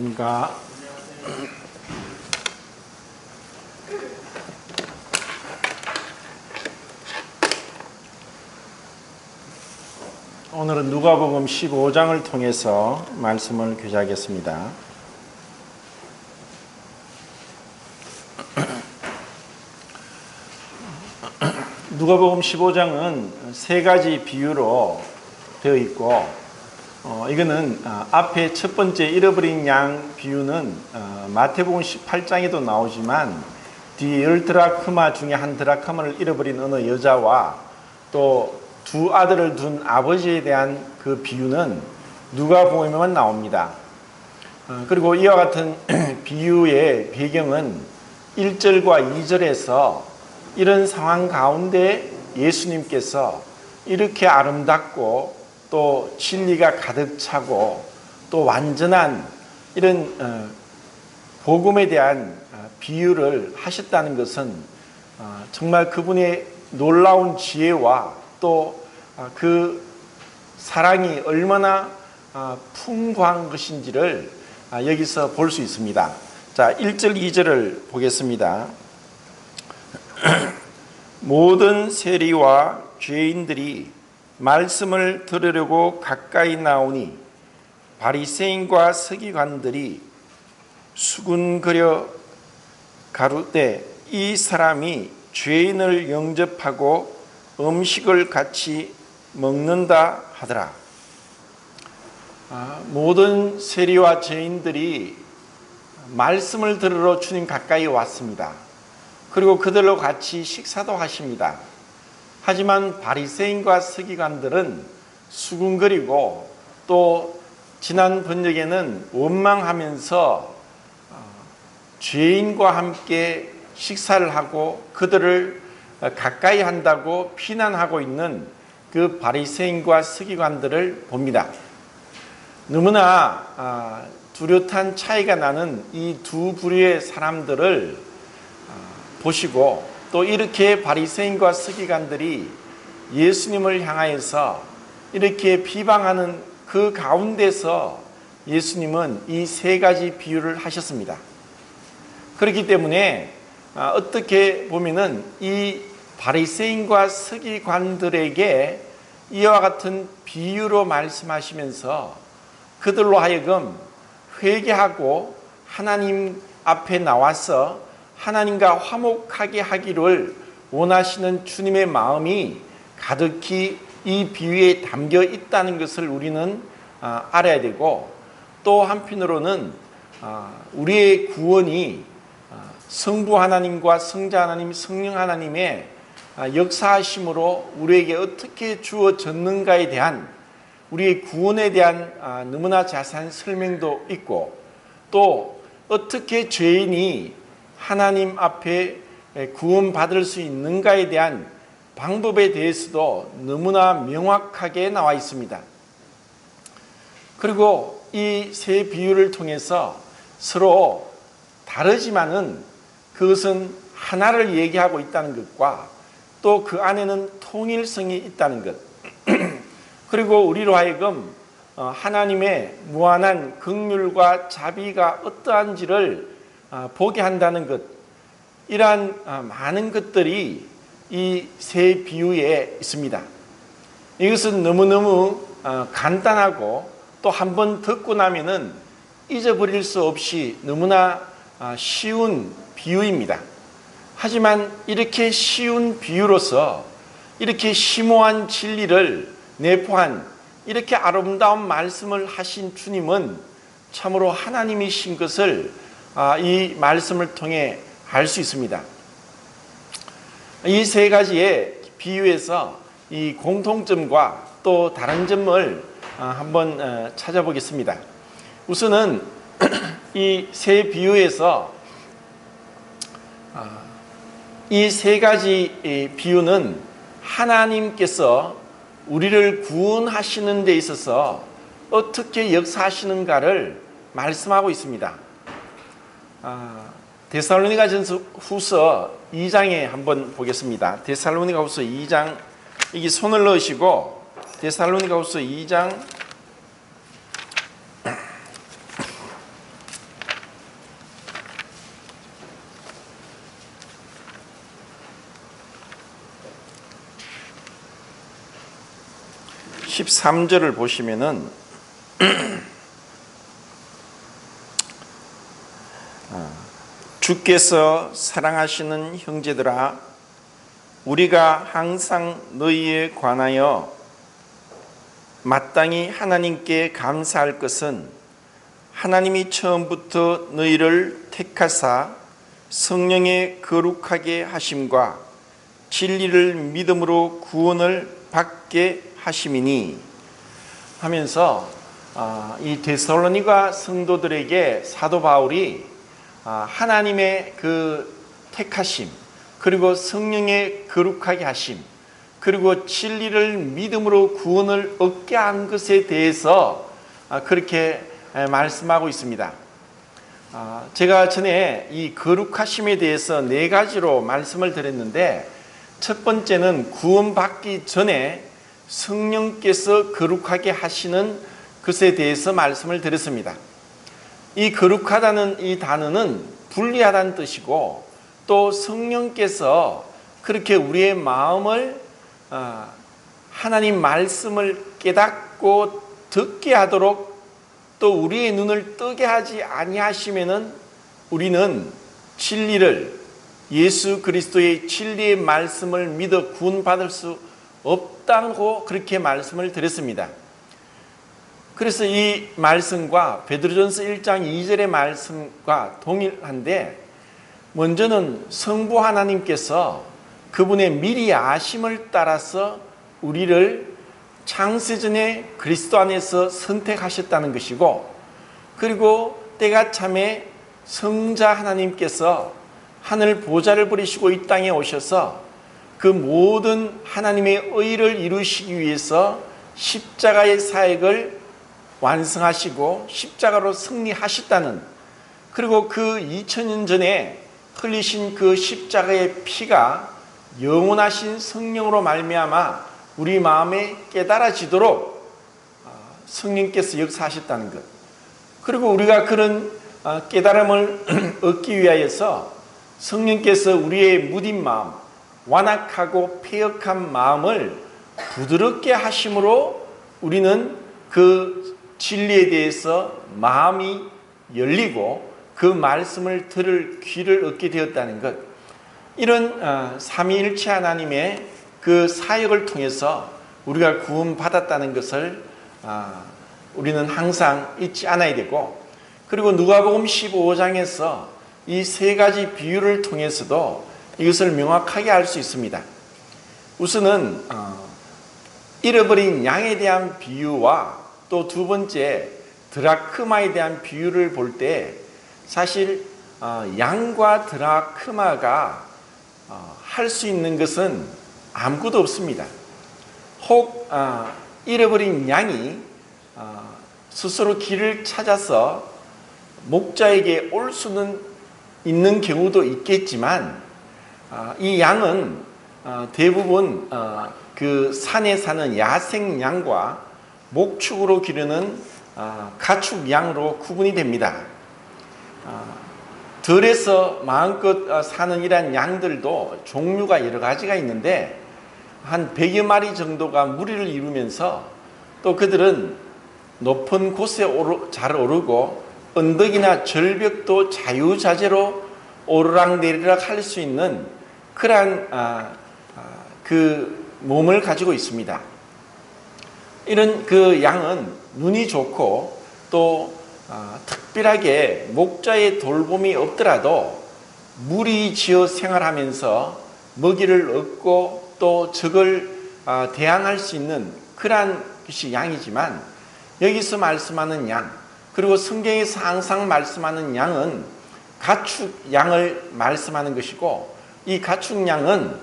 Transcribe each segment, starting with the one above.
안녕하십니까. 오늘은 누가복음 15장을 통해서 말씀을 교제하겠습니다. 누가복음 15장은 세 가지 비유로 되어 있고, 이거는 앞에 첫 번째 잃어버린 양 비유는 마태복음 18장에도 나오지만 뒤에 10드라크마 중에 한 드라크마를 잃어버린 어느 여자와 또 두 아들을 둔 아버지에 대한 그 비유는 누가복음에만 나옵니다. 그리고 이와 같은 비유의 배경은 1절과 2절에서 이런 상황 가운데 예수님께서 이렇게 아름답고 또 진리가 가득 차고 또 완전한 이런 복음에 대한 비유를 하셨다는 것은 정말 그분의 놀라운 지혜와 또 그 사랑이 얼마나 풍부한 것인지를 여기서 볼 수 있습니다. 자, 1절 2절을 보겠습니다. 모든 세리와 죄인들이 말씀을 들으려고 가까이 나오니 바리새인과 서기관들이 수군거려 가로되 이 사람이 죄인을 영접하고 음식을 같이 먹는다 하더라. 모든 세리와 죄인들이 말씀을 들으러 주님 가까이 왔습니다. 그리고 그들로 같이 식사도 하십니다. 하지만 바리새인과 서기관들은 수군거리고 또 지난 번역에는 원망하면서 죄인과 함께 식사를 하고 그들을 가까이 한다고 비난하고 있는 그 바리새인과 서기관들을 봅니다. 너무나 뚜렷한 차이가 나는 이 두 부류의 사람들을 보시고 또 이렇게 바리새인과 서기관들이 예수님을 향하여서 이렇게 비방하는 그 가운데서 예수님은 이 세 가지 비유를 하셨습니다. 그렇기 때문에 어떻게 보면은 이 바리새인과 서기관들에게 이와 같은 비유로 말씀하시면서 그들로 하여금 회개하고 하나님 앞에 나와서 하나님과 화목하게 하기를 원하시는 주님의 마음이 가득히 이 비유에 담겨 있다는 것을 우리는 알아야 되고, 또 한편으로는 우리의 구원이 성부 하나님과 성자 하나님, 성령 하나님의 역사하심으로 우리에게 어떻게 주어졌는가에 대한 우리의 구원에 대한 너무나 자세한 설명도 있고, 또 어떻게 죄인이 하나님 앞에 구원받을 수 있는가에 대한 방법에 대해서도 너무나 명확하게 나와 있습니다. 그리고 이 세 비유를 통해서 서로 다르지만은 그것은 하나를 얘기하고 있다는 것과 또 그 안에는 통일성이 있다는 것, 그리고 우리로 하여금 하나님의 무한한 긍휼과 자비가 어떠한지를 보게 한다는 것, 이러한 많은 것들이 이 세 비유에 있습니다. 이것은 너무너무 간단하고 또 한 번 듣고 나면은 잊어버릴 수 없이 너무나 쉬운 비유입니다. 하지만 이렇게 쉬운 비유로서 이렇게 심오한 진리를 내포한 이렇게 아름다운 말씀을 하신 주님은 참으로 하나님이신 것을 이 말씀을 통해 알 수 있습니다. 이 세 가지의 비유에서 이 공통점과 또 다른 점을 한번 찾아보겠습니다. 우선은 이 세 비유에서 이 세 가지 비유는 하나님께서 우리를 구원하시는 데 있어서 어떻게 역사하시는가를 말씀하고 있습니다. 데살로니가전서 후서 2장에 한번 보겠습니다. 데살로니가 후서 2장, 여기 손을 넣으시고 데살로니가 후서 2장 13절을 보시면은 주께서 사랑하시는 형제들아, 우리가 항상 너희에 관하여 마땅히 하나님께 감사할 것은 하나님이 처음부터 너희를 택하사 성령의 거룩하게 하심과 진리를 믿음으로 구원을 받게 하심이니 하면서 이 데살로니가 성도들에게 사도 바울이 하나님의 그 택하심, 그리고 성령의 거룩하게 하심, 그리고 진리를 믿음으로 구원을 얻게 한 것에 대해서 그렇게 말씀하고 있습니다. 제가 전에 이 거룩하심에 대해서 4가지로 말씀을 드렸는데, 첫 번째는 구원받기 전에 성령께서 거룩하게 하시는 것에 대해서 말씀을 드렸습니다. 이 거룩하다는 이 단어는 분리하다는 뜻이고, 또 성령께서 그렇게 우리의 마음을 하나님 말씀을 깨닫고 듣게 하도록, 또 우리의 눈을 뜨게 하지 아니하시면은 우리는 진리를, 예수 그리스도의 진리의 말씀을 믿어 구원받을 수 없다고 그렇게 말씀을 드렸습니다. 그래서 이 말씀과 베드로전서 1장 2절의 말씀과 동일한데, 먼저는 성부 하나님께서 그분의 미리 아심을 따라서 우리를 창세전에 그리스도 안에서 선택하셨다는 것이고, 그리고 때가 참에 성자 하나님께서 하늘 보좌를 버리시고 이 땅에 오셔서 그 모든 하나님의 의를 이루시기 위해서 십자가의 사역을 완성하시고 십자가로 승리하셨다는, 그리고 그 2000년 전에 흘리신 그 십자가의 피가 영원하신 성령으로 말미암아 우리 마음에 깨달아지도록 성령께서 역사하셨다는 것, 그리고 우리가 그런 깨달음을 얻기 위하여서 성령께서 우리의 무딘 마음, 완악하고 패역한 마음을 부드럽게 하심으로 우리는 그 진리에 대해서 마음이 열리고 그 말씀을 들을 귀를 얻게 되었다는 것, 이런 삼위일체 하나님의 그 사역을 통해서 우리가 구원받았다는 것을 우리는 항상 잊지 않아야 되고, 그리고 누가복음 15장에서 이 3가지 비유를 통해서도 이것을 명확하게 알 수 있습니다. 우선은 잃어버린 양에 대한 비유와 또 두 번째 드라크마에 대한 비유를 볼 때, 사실 양과 드라크마가 할 수 있는 것은 아무것도 없습니다. 혹 잃어버린 양이 스스로 길을 찾아서 목자에게 올 수는 있는 경우도 있겠지만, 이 양은 대부분 그 산에 사는 야생 양과 목축으로 기르는 가축 양으로 구분이 됩니다. 들에서 마음껏 사는 이러한 양들도 종류가 여러 가지가 있는데, 한 100여 마리 정도가 무리를 이루면서 또 그들은 높은 곳에 잘 오르고 언덕이나 절벽도 자유자재로 오르락내리락 할 수 있는 그러한 그 몸을 가지고 있습니다. 이런 그 양은 눈이 좋고 또 특별하게 목자의 돌봄이 없더라도 무리지어 생활하면서 먹이를 얻고 또 적을 대항할 수 있는 그러한 것이 양이지만, 여기서 말씀하는 양, 그리고 성경에서 항상 말씀하는 양은 가축 양을 말씀하는 것이고, 이 가축 양은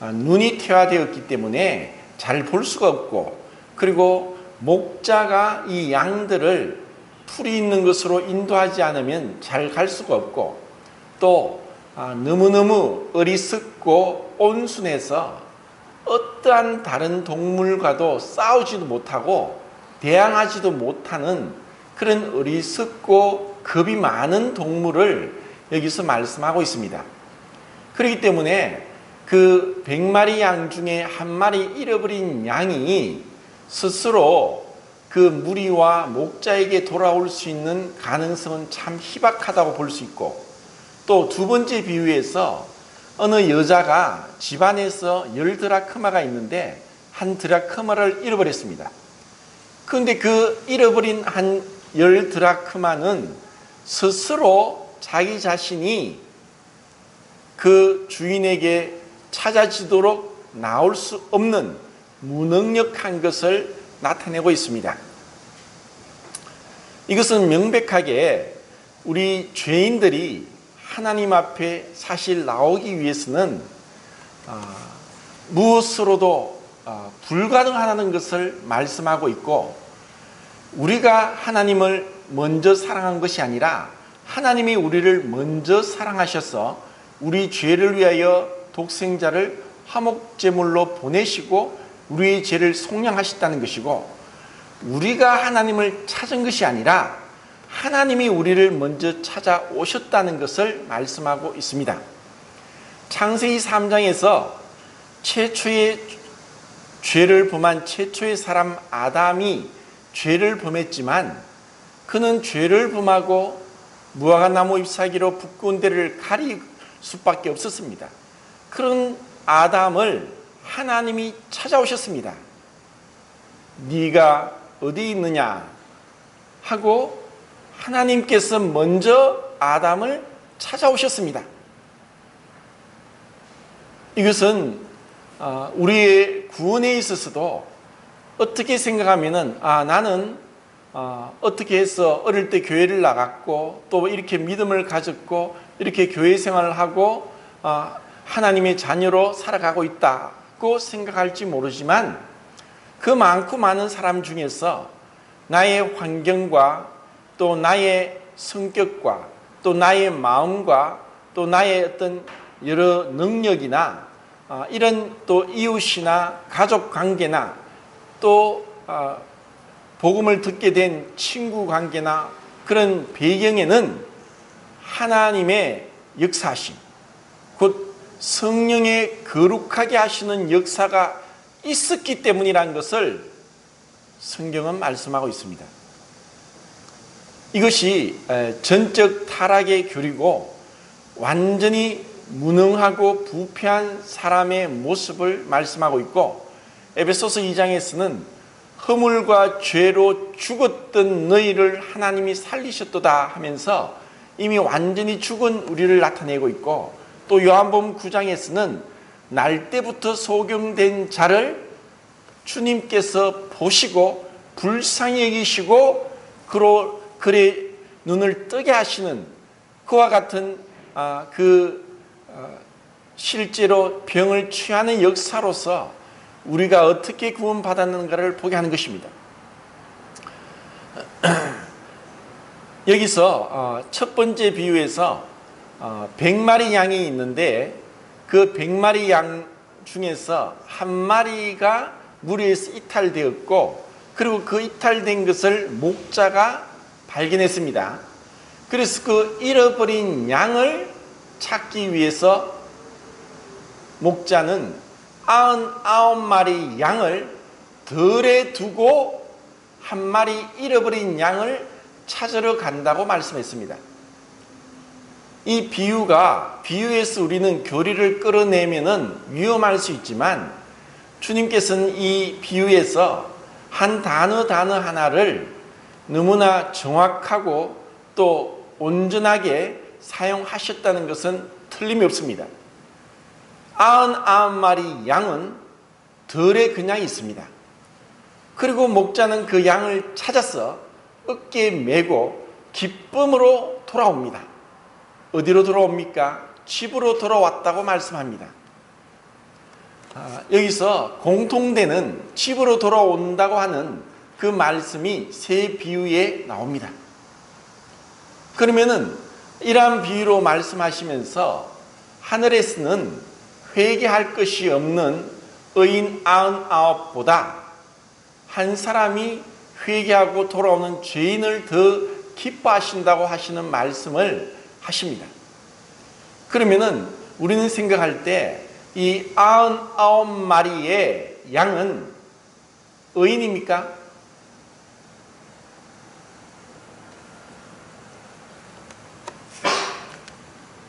눈이 퇴화되었기 때문에 잘 볼 수가 없고, 그리고 목자가 이 양들을 풀이 있는 것으로 인도하지 않으면 잘 갈 수가 없고, 또 너무너무 어리석고 온순해서 어떠한 다른 동물과도 싸우지도 못하고 대항하지도 못하는 그런 어리석고 겁이 많은 동물을 여기서 말씀하고 있습니다. 그렇기 때문에 그 100마리 양 중에 한 마리 잃어버린 양이 스스로 그 무리와 목자에게 돌아올 수 있는 가능성은 참 희박하다고 볼 수 있고, 또 두 번째 비유에서 어느 여자가 집안에서 10드라크마가 있는데 한 드라크마를 잃어버렸습니다. 그런데 그 잃어버린 한 10드라크마는 스스로 자기 자신이 그 주인에게 찾아지도록 나올 수 없는 무능력한 것을 나타내고 있습니다. 이것은 명백하게 우리 죄인들이 하나님 앞에 사실 나오기 위해서는 무엇으로도 불가능하다는 것을 말씀하고 있고, 우리가 하나님을 먼저 사랑한 것이 아니라 하나님이 우리를 먼저 사랑하셔서 우리 죄를 위하여 독생자를 화목제물로 보내시고 우리의 죄를 속량하셨다는 것이고, 우리가 하나님을 찾은 것이 아니라 하나님이 우리를 먼저 찾아오셨다는 것을 말씀하고 있습니다. 창세기 3장에서 최초의 죄를 범한 최초의 사람 아담이 죄를 범했지만 그는 죄를 범하고 무화과나무 잎사귀로 붓고 데를 가릴 수밖에 없었습니다. 그런 아담을 하나님이 찾아오셨습니다. 네가 어디 있느냐 하고 하나님께서 먼저 아담을 찾아오셨습니다. 이것은 우리의 구원에 있어서도 어떻게 생각하면은 나는 어떻게 해서 어릴 때 교회를 나갔고 또 이렇게 믿음을 가졌고 이렇게 교회 생활을 하고 하나님의 자녀로 살아가고 있다고 생각할지 모르지만, 그 많고 많은 사람 중에서 나의 환경과 또 나의 성격과 또 나의 마음과 또 나의 어떤 여러 능력이나 이런 또 이웃이나 가족 관계나 또 복음을 듣게 된 친구 관계나 그런 배경에는 하나님의 역사하심, 곧 성령의 거룩하게 하시는 역사가 있었기 때문이라는 것을 성경은 말씀하고 있습니다. 이것이 전적 타락의 교리고 완전히 무능하고 부패한 사람의 모습을 말씀하고 있고, 에베소서 2장에서는 허물과 죄로 죽었던 너희를 하나님이 살리셨도다 하면서 이미 완전히 죽은 우리를 나타내고 있고, 또 요한복음 9장에서는 날 때부터 소경된 자를 주님께서 보시고 불쌍히 여기시고 그의 눈을 뜨게 하시는 그와 같은 실제로 병을 취하는 역사로서 우리가 어떻게 구원받았는가를 보게 하는 것입니다. 여기서 첫 번째 비유에서 100마리 양이 있는데 그 100마리 양 중에서 한 마리가 무리에서 이탈되었고, 그리고 그 이탈된 것을 목자가 발견했습니다. 그래서 그 잃어버린 양을 찾기 위해서 목자는 99마리 양을 덜에 두고 한 마리 잃어버린 양을 찾으러 간다고 말씀했습니다. 이 비유에서 우리는 교리를 끌어내면은 위험할 수 있지만, 주님께서는 이 비유에서 한 단어 하나를 너무나 정확하고 또 온전하게 사용하셨다는 것은 틀림이 없습니다. 99마리 양은 덜에 그냥 있습니다. 그리고 목자는 그 양을 찾아서 어깨에 메고 기쁨으로 돌아옵니다. 어디로 돌아옵니까? 집으로 돌아왔다고 말씀합니다. 여기서 공통되는 집으로 돌아온다고 하는 그 말씀이 세 비유에 나옵니다. 그러면은 이러한 비유로 말씀하시면서 하늘에서는 회개할 것이 없는 의인 99보다 한 사람이 회개하고 돌아오는 죄인을 더 기뻐하신다고 하시는 말씀을 하십니다. 그러면은 우리는 생각할 때 이 99마리의 양은 의인입니까?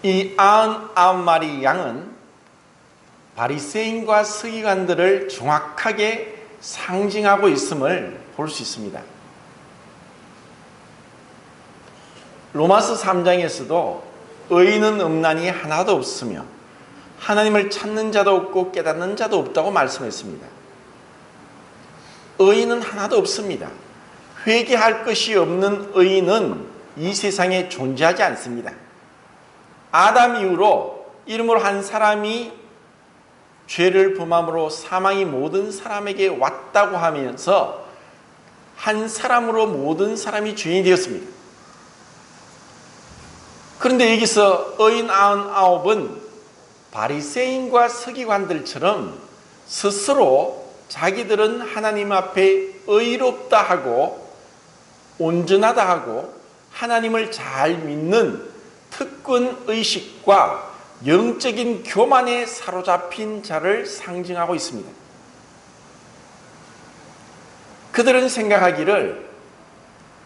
이 99마리 양은 바리새인과 서기관들을 정확하게 상징하고 있음을 볼 수 있습니다. 로마서 3장에서도 의인은 없나니 하나도 없으며 하나님을 찾는 자도 없고 깨닫는 자도 없다고 말씀했습니다. 의인은 하나도 없습니다. 회개할 것이 없는 의인은 이 세상에 존재하지 않습니다. 아담 이후로 이름으로 한 사람이 죄를 범함으로 사망이 모든 사람에게 왔다고 하면서 한 사람으로 모든 사람이 죄인이 되었습니다. 그런데 여기서 의인 99은 바리새인과 서기관들처럼 스스로 자기들은 하나님 앞에 의롭다 하고 온전하다 하고 하나님을 잘 믿는 특권 의식과 영적인 교만에 사로잡힌 자를 상징하고 있습니다. 그들은 생각하기를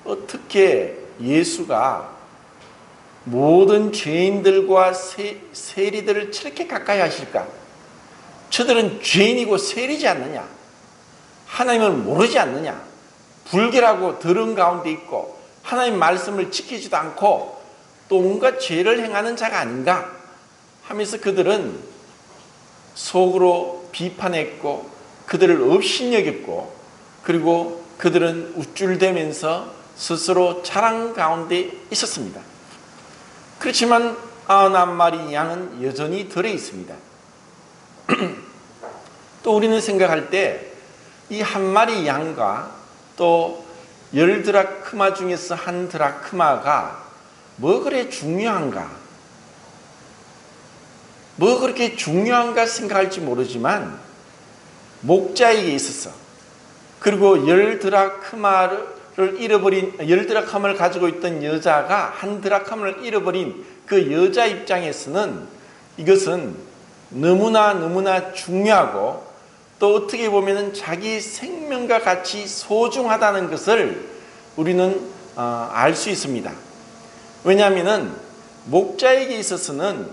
어떻게 예수가 모든 죄인들과 세리들을 저렇게 가까이 하실까? 저들은 죄인이고 세리지 않느냐? 하나님을 모르지 않느냐? 불결하고 더러운 가운데 있고 하나님 말씀을 지키지도 않고 또 온갖 죄를 행하는 자가 아닌가 하면서 그들은 속으로 비판했고 그들을 업신여겼고 그리고 그들은 우쭐대면서 스스로 자랑 가운데 있었습니다. 그렇지만 99마리 양은 여전히 덜에 있습니다. 또 우리는 생각할 때 이 한 마리 양과 또 10드라크마 중에서 한 드라크마가 뭐 그래 중요한가? 뭐 그렇게 중요한가 생각할지 모르지만 목자에게 있어서 그리고 10드라크마를 가지고 있던 여자가 한 드라크마를 잃어버린 그 여자 입장에서는 이것은 너무나 중요하고 또 어떻게 보면 자기 생명과 같이 소중하다는 것을 우리는 알 수 있습니다. 왜냐하면 목자에게 있어서는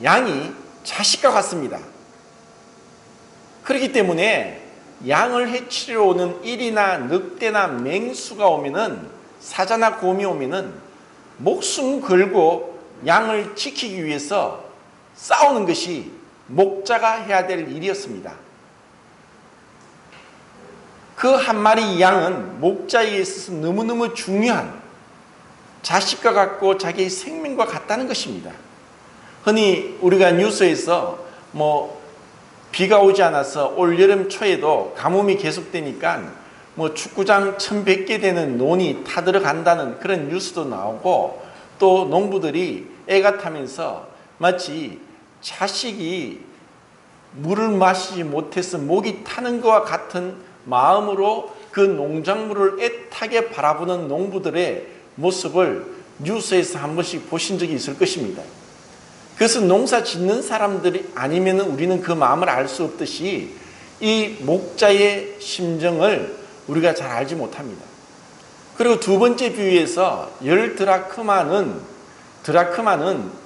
양이 자식과 같습니다. 그렇기 때문에 양을 해치러 오는 일이나 늑대나 맹수가 오면은 사자나 곰이 오면은 목숨 걸고 양을 지키기 위해서 싸우는 것이 목자가 해야 될 일이었습니다. 그 한 마리 양은 목자에게 있어서 너무너무 중요한 자식과 같고 자기의 생명과 같다는 것입니다. 흔히 우리가 뉴스에서 비가 오지 않아서 올 여름 초에도 가뭄이 계속되니까 축구장 1100개 되는 논이 타들어간다는 그런 뉴스도 나오고 또 농부들이 애가 타면서 마치 자식이 물을 마시지 못해서 목이 타는 것과 같은 마음으로 그 농작물을 애타게 바라보는 농부들의 모습을 뉴스에서 한 번씩 보신 적이 있을 것입니다. 그래서 농사 짓는 사람들이 아니면 우리는 그 마음을 알 수 없듯이 이 목자의 심정을 우리가 잘 알지 못합니다. 그리고 두 번째 비유에서 10드라크마는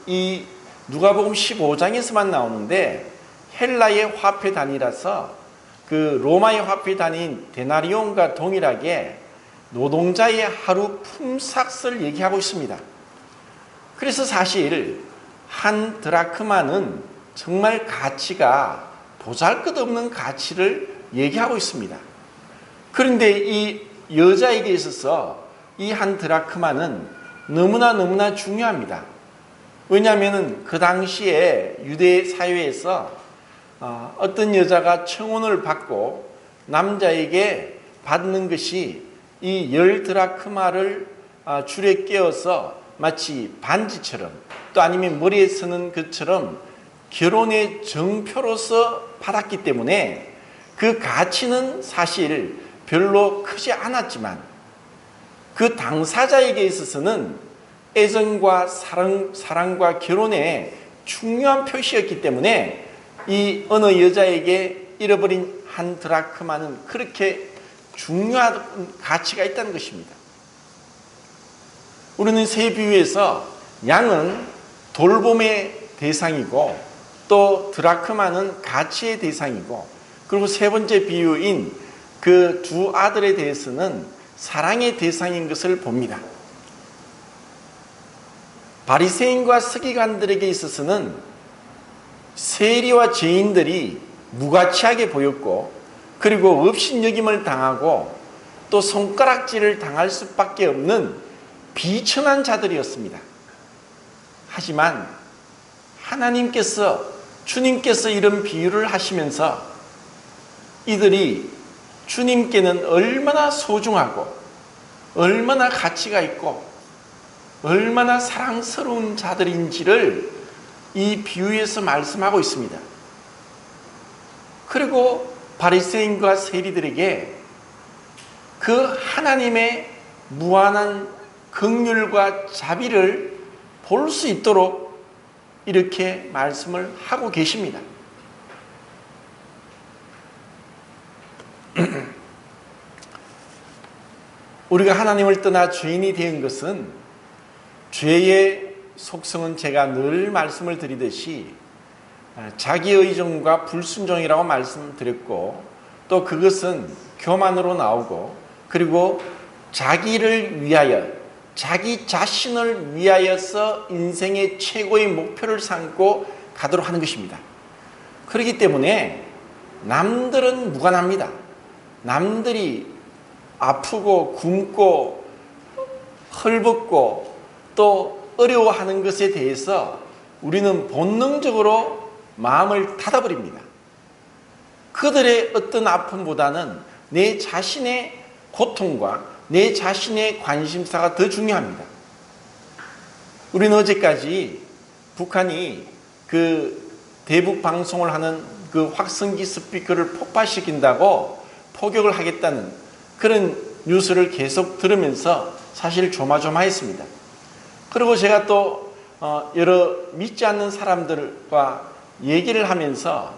이 누가복음 15장에서만 나오는데 헬라의 화폐 단위라서 그 로마의 화폐 단위인 데나리온과 동일하게 노동자의 하루 품삯을 얘기하고 있습니다. 그래서 사실 한 드라크마는 정말 가치가 보잘것없는 가치를 얘기하고 있습니다. 그런데 이 여자에게 있어서 이 한 드라크마는 너무나 중요합니다. 왜냐하면 그 당시에 유대 사회에서 어떤 여자가 청혼을 받고 남자에게 받는 것이 이 10드라크마를 줄에 끼워서 마치 반지처럼 또 아니면 머리에 쓰는 것처럼 결혼의 정표로서 받았기 때문에 그 가치는 사실 별로 크지 않았지만 그 당사자에게 있어서는 애정과 사랑과 결혼의 중요한 표시였기 때문에 이 어느 여자에게 잃어버린 한 드라크마는 그렇게 중요한 가치가 있다는 것입니다. 우리는 세 비유에서 양은 돌봄의 대상이고 또 드라크마는 가치의 대상이고 그리고 세 번째 비유인 그 두 아들에 대해서는 사랑의 대상인 것을 봅니다. 바리새인과 서기관들에게 있어서는 세리와 죄인들이 무가치하게 보였고 그리고 업신여김을 당하고 또 손가락질을 당할 수밖에 없는 비천한 자들이었습니다. 하지만 주님께서 이런 비유를 하시면서 이들이 주님께는 얼마나 소중하고 얼마나 가치가 있고 얼마나 사랑스러운 자들인지를 이 비유에서 말씀하고 있습니다. 그리고 바리새인과 세리들에게 그 하나님의 무한한 긍휼과 자비를 볼 수 있도록 이렇게 말씀을 하고 계십니다. 우리가 하나님을 떠나 죄인이 된 것은 죄의 속성은 제가 늘 말씀을 드리듯이 자기의존과 불순종이라고 말씀드렸고 또 그것은 교만으로 나오고 그리고 자기를 위하여 자기 자신을 위하여서 인생의 최고의 목표를 삼고 가도록 하는 것입니다. 그렇기 때문에 남들은 무관합니다. 남들이 아프고 굶고 헐벗고 또 어려워하는 것에 대해서 우리는 본능적으로 마음을 닫아버립니다. 그들의 어떤 아픔보다는 내 자신의 고통과 내 자신의 관심사가 더 중요합니다. 우리는 어제까지 북한이 그 대북 방송을 하는 그 확성기 스피커를 폭발시킨다고 포격을 하겠다는 그런 뉴스를 계속 들으면서 사실 조마조마했습니다. 그리고 제가 또 여러 믿지 않는 사람들과 얘기를 하면서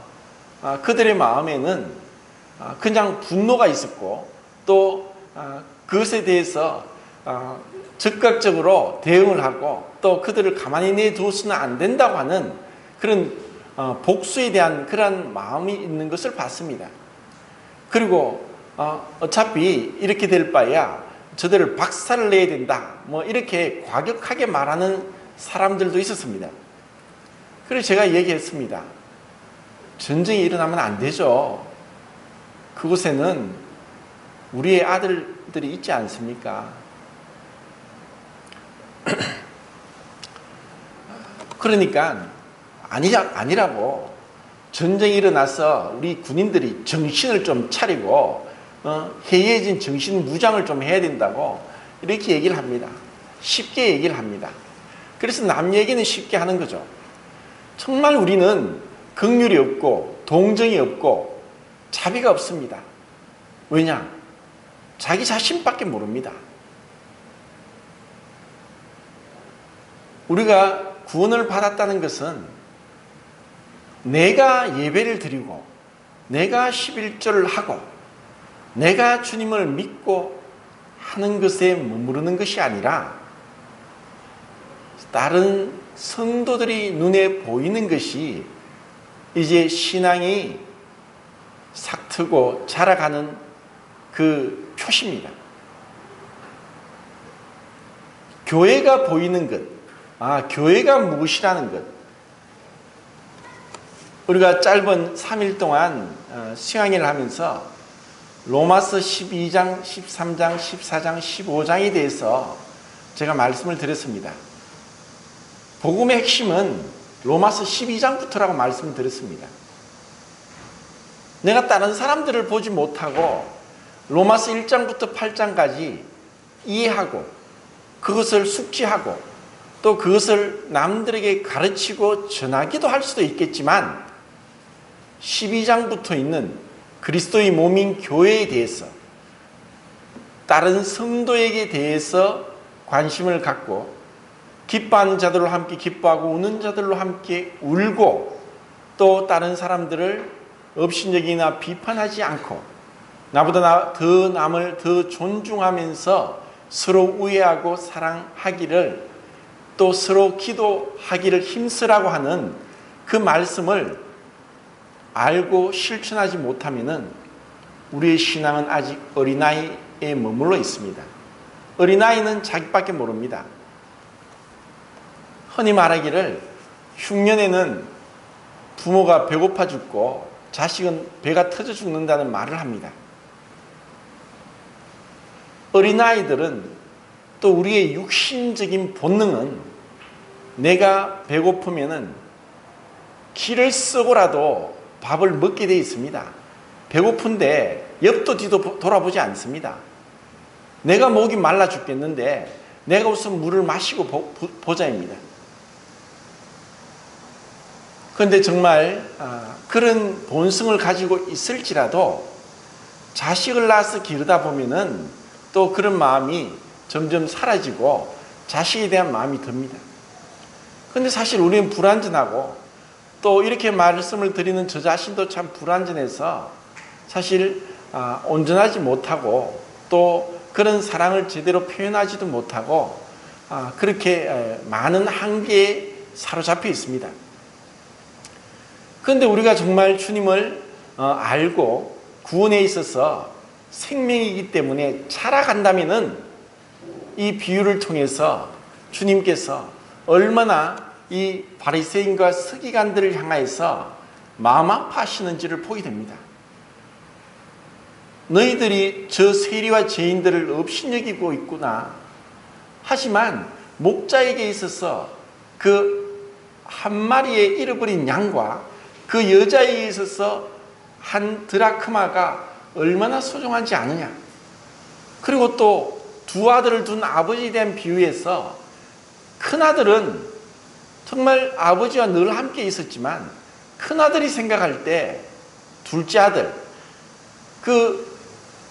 그들의 마음에는 그냥 분노가 있었고 또 그것에 대해서 즉각적으로 대응을 하고 또 그들을 가만히 내두어서는 안 된다고 하는 그런 복수에 대한 그런 마음이 있는 것을 봤습니다. 그리고 어차피 이렇게 될 바에야 저들을 박살을 내야 된다 뭐 이렇게 과격하게 말하는 사람들도 있었습니다. 그래서 제가 얘기했습니다. 전쟁이 일어나면 안 되죠. 그곳에는 우리의 아들들이 있지 않습니까? 그러니까 아니라고 전쟁이 일어나서 우리 군인들이 정신을 좀 차리고 해이해진 정신 무장을 좀 해야 된다고 이렇게 얘기를 합니다. 쉽게 얘기를 합니다. 그래서 남 얘기는 쉽게 하는 거죠. 정말 우리는 긍휼이 없고 동정이 없고 자비가 없습니다. 왜냐? 자기 자신밖에 모릅니다. 우리가 구원을 받았다는 것은 내가 예배를 드리고 내가 11조를 하고 내가 주님을 믿고 하는 것에 머무르는 것이 아니라 다른 성도들이 눈에 보이는 것이 이제 신앙이 삭트고 자라가는 그 표시입니다. 교회가 보이는 것, 교회가 무엇이라는 것. 우리가 짧은 3일 동안 수양회를 하면서 로마서 12장, 13장, 14장, 15장에 대해서 제가 말씀을 드렸습니다. 복음의 핵심은 로마서 12장부터라고 말씀을 드렸습니다. 내가 다른 사람들을 보지 못하고 로마서 1장부터 8장까지 이해하고 그것을 숙지하고 또 그것을 남들에게 가르치고 전하기도 할 수도 있겠지만 12장부터 있는 그리스도의 몸인 교회에 대해서 다른 성도에게 대해서 관심을 갖고 기뻐하는 자들로 함께 기뻐하고 우는 자들로 함께 울고 또 다른 사람들을 업신여기나 비판하지 않고 나보다 더 남을 더 존중하면서 서로 우애하고 사랑하기를, 또 서로 기도하기를 힘쓰라고 하는 그 말씀을 알고 실천하지 못하면은 우리의 신앙은 아직 어린아이에 머물러 있습니다. 어린아이는 자기밖에 모릅니다. 흔히 말하기를 흉년에는 부모가 배고파 죽고 자식은 배가 터져 죽는다는 말을 합니다. 어린아이들은 또 우리의 육신적인 본능은 내가 배고프면은 기를 쓰고라도 밥을 먹게 되어 있습니다. 배고픈데 옆도 뒤도 돌아보지 않습니다. 내가 목이 말라 죽겠는데 내가 우선 물을 마시고 보자입니다. 그런데 정말 그런 본성을 가지고 있을지라도 자식을 낳아서 기르다 보면은 또 그런 마음이 점점 사라지고 자식에 대한 마음이 듭니다. 그런데 사실 우리는 불완전하고 또 이렇게 말씀을 드리는 저 자신도 참 불완전해서 사실 온전하지 못하고 또 그런 사랑을 제대로 표현하지도 못하고 그렇게 많은 한계에 사로잡혀 있습니다. 그런데 우리가 정말 주님을 알고 구원에 있어서 생명이기 때문에 자라간다면은 이 비유를 통해서 주님께서 얼마나 이 바리새인과 서기관들을 향하여서 마음 아파하시는지를 보게 됩니다. 너희들이 저 세리와 죄인들을 업신여기고 있구나. 하지만 목자에게 있어서 그 한 마리의 잃어버린 양과 그 여자에게 있어서 한 드라크마가 얼마나 소중한지 아느냐. 그리고 또 두 아들을 둔 아버지에 대한 비유에서 큰아들은 정말 아버지와 늘 함께 있었지만 큰아들이 생각할 때 둘째 아들, 그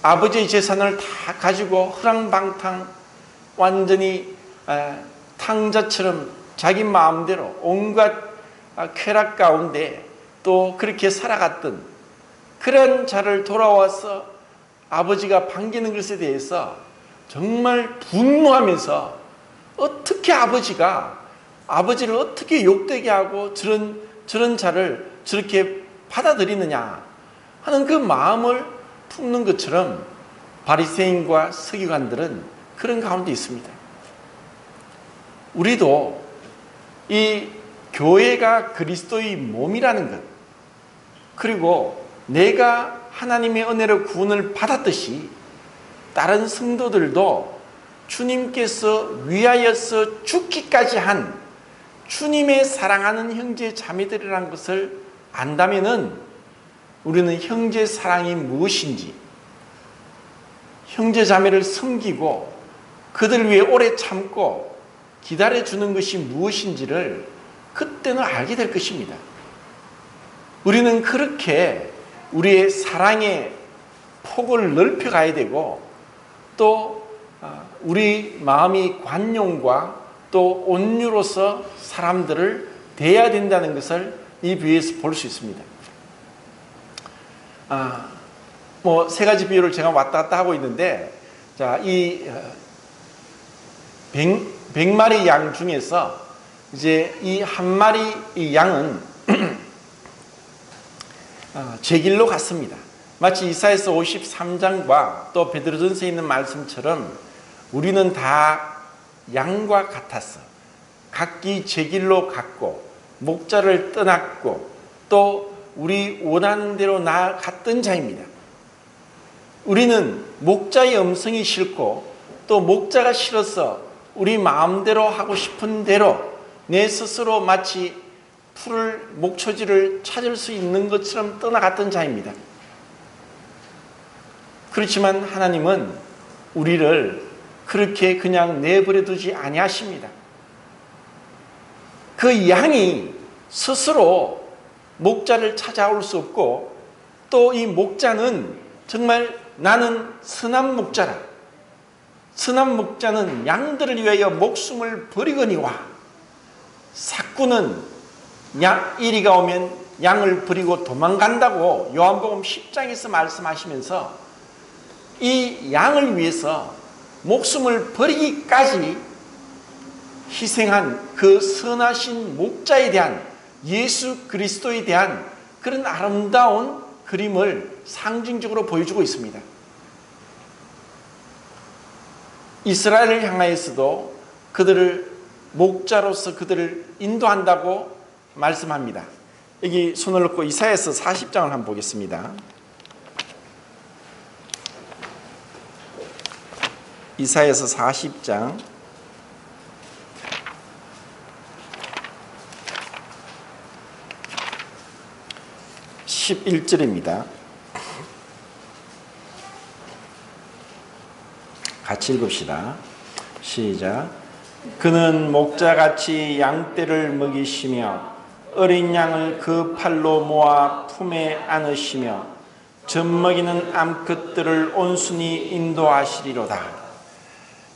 아버지의 재산을 다 가지고 허랑방탕 완전히 탕자처럼 자기 마음대로 온갖 쾌락 가운데 또 그렇게 살아갔던 그런 자를 돌아와서 아버지가 반기는 것에 대해서 정말 분노하면서 어떻게 아버지를 어떻게 욕되게 하고 저런 자를 저렇게 받아들이느냐 하는 그 마음을 품는 것처럼 바리새인과 서기관들은 그런 가운데 있습니다. 우리도 이 교회가 그리스도의 몸이라는 것, 그리고 내가 하나님의 은혜로 구원을 받았듯이 다른 성도들도 주님께서 위하여서 죽기까지 한 주님의 사랑하는 형제 자매들이라는 것을 안다면은 우리는 형제 사랑이 무엇인지, 형제 자매를 섬기고 그들 위해 오래 참고 기다려주는 것이 무엇인지를 그때는 알게 될 것입니다. 우리는 그렇게 우리의 사랑의 폭을 넓혀가야 되고 또 우리 마음이 관용과 또 온유로서 사람들을 대해야 된다는 것을 이 비유에서 볼 수 있습니다. 세 가지 비유를 제가 왔다 갔다 하고 있는데, 자, 이 100마리 양 중에서 이제 이 한 마리 이 양은 제 길로 갔습니다. 마치 이사야서 53장과 또 베드로전서에 있는 말씀처럼 우리는 다 양과 같았어. 각기 제 길로 갔고 목자를 떠났고 또 우리 원하는 대로 나아갔던 자입니다. 우리는 목자의 음성이 싫고 또 목자가 싫어서 우리 마음대로 하고 싶은 대로 내 스스로 마치 풀을 목초지를 찾을 수 있는 것처럼 떠나갔던 자입니다. 그렇지만 하나님은 우리를 그렇게 그냥 내버려 두지 아니하십니다. 그 양이 스스로 목자를 찾아올 수 없고 또 이 목자는 정말 나는 선한 목자라. 선한 목자는 양들을 위하여 목숨을 버리거니와 삭구는 이리가 오면 양을 버리고 도망간다고 요한복음 10장에서 말씀하시면서 이 양을 위해서 목숨을 버리기까지 희생한 그 선하신 목자에 대한, 예수 그리스도에 대한 그런 아름다운 그림을 상징적으로 보여주고 있습니다. 이스라엘을 향하여서도 그들을 목자로서 그들을 인도한다고 말씀합니다. 여기 손을 놓고 이사야서 40장을 한번 보겠습니다. 이사야서 40장 11절입니다. 같이 읽읍시다. 시작. 그는 목자같이 양떼를 먹이시며 어린 양을 그 팔로 모아 품에 안으시며 젖먹이는 암컷들을 온순히 인도하시리로다.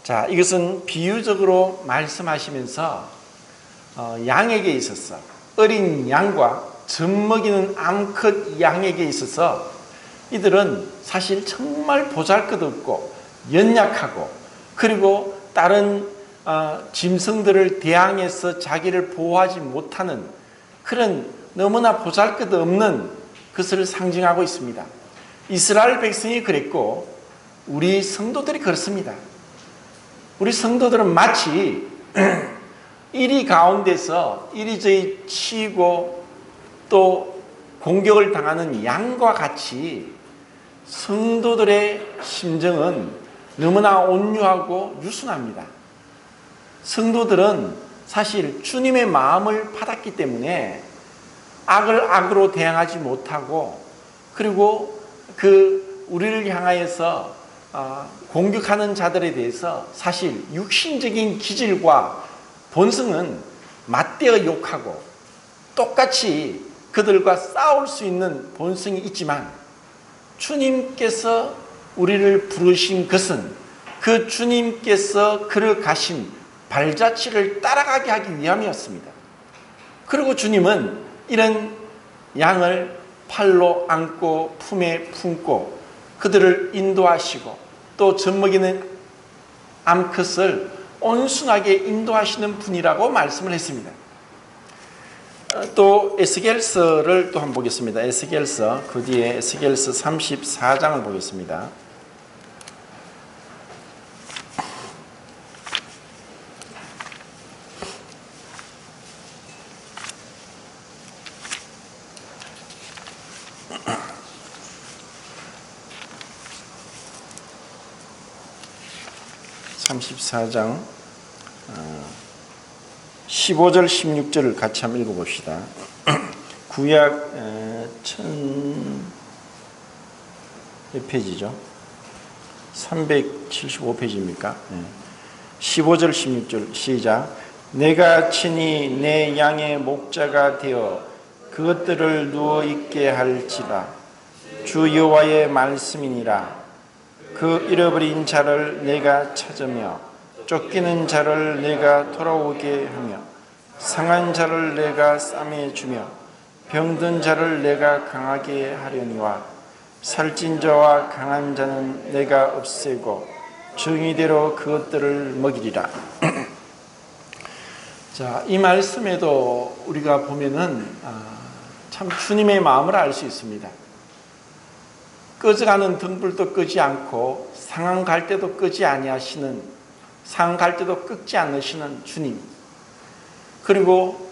자, 이것은 비유적으로 말씀하시면서 양에게 있어서, 어린 양과 젖먹이는 암컷 양에게 있어서 이들은 사실 정말 보잘것없고 연약하고, 그리고 다른 짐승들을 대항해서 자기를 보호하지 못하는 그런 너무나 보잘것없는 것을 상징하고 있습니다. 이스라엘 백성이 그랬고 우리 성도들이 그렇습니다. 우리 성도들은 마치 이리 가운데서 이리저리 치이고 또 공격을 당하는 양과 같이 성도들의 심정은 너무나 온유하고 유순합니다. 성도들은 사실 주님의 마음을 받았기 때문에 악을 악으로 대항하지 못하고, 그리고 우리를 향하여서 공격하는 자들에 대해서 사실 육신적인 기질과 본성은 맞대어 욕하고 똑같이 그들과 싸울 수 있는 본성이 있지만, 주님께서 우리를 부르신 것은 그 주님께서 걸어가신 발자취를 따라가게 하기 위함이었습니다. 그리고 주님은 이런 양을 팔로 안고 품에 품고 그들을 인도하시고 또 젖먹이는 암컷을 온순하게 인도하시는 분이라고 말씀을 했습니다. 또 에스겔서를 또 한번 보겠습니다. 에스겔서, 그 뒤에 에스겔서 34장을 보겠습니다. (34장) 15절 16절을 같이 한번 읽어봅시다. 구약 몇 페이지죠? 375페이지입니까? 15절 16절 시작. 내가 친히 내 양의 목자가 되어 그것들을 누워 있게 할지라. 주 여호와의 말씀이니라. 그 잃어버린 자를 내가 찾으며 쫓기는 자를 내가 돌아오게 하며 상한 자를 내가 싸매주며 병든 자를 내가 강하게 하려니와 살찐 자와 강한 자는 내가 없애고 정의대로 그것들을 먹이리라. 자, 이 말씀에도 우리가 보면은 참 주님의 마음을 알 수 있습니다. 꺼져가는 등불도 끄지 않고 상한 갈 때도 끄지 아니하시는, 상한 갈 때도 끄지 않으시는 주님, 그리고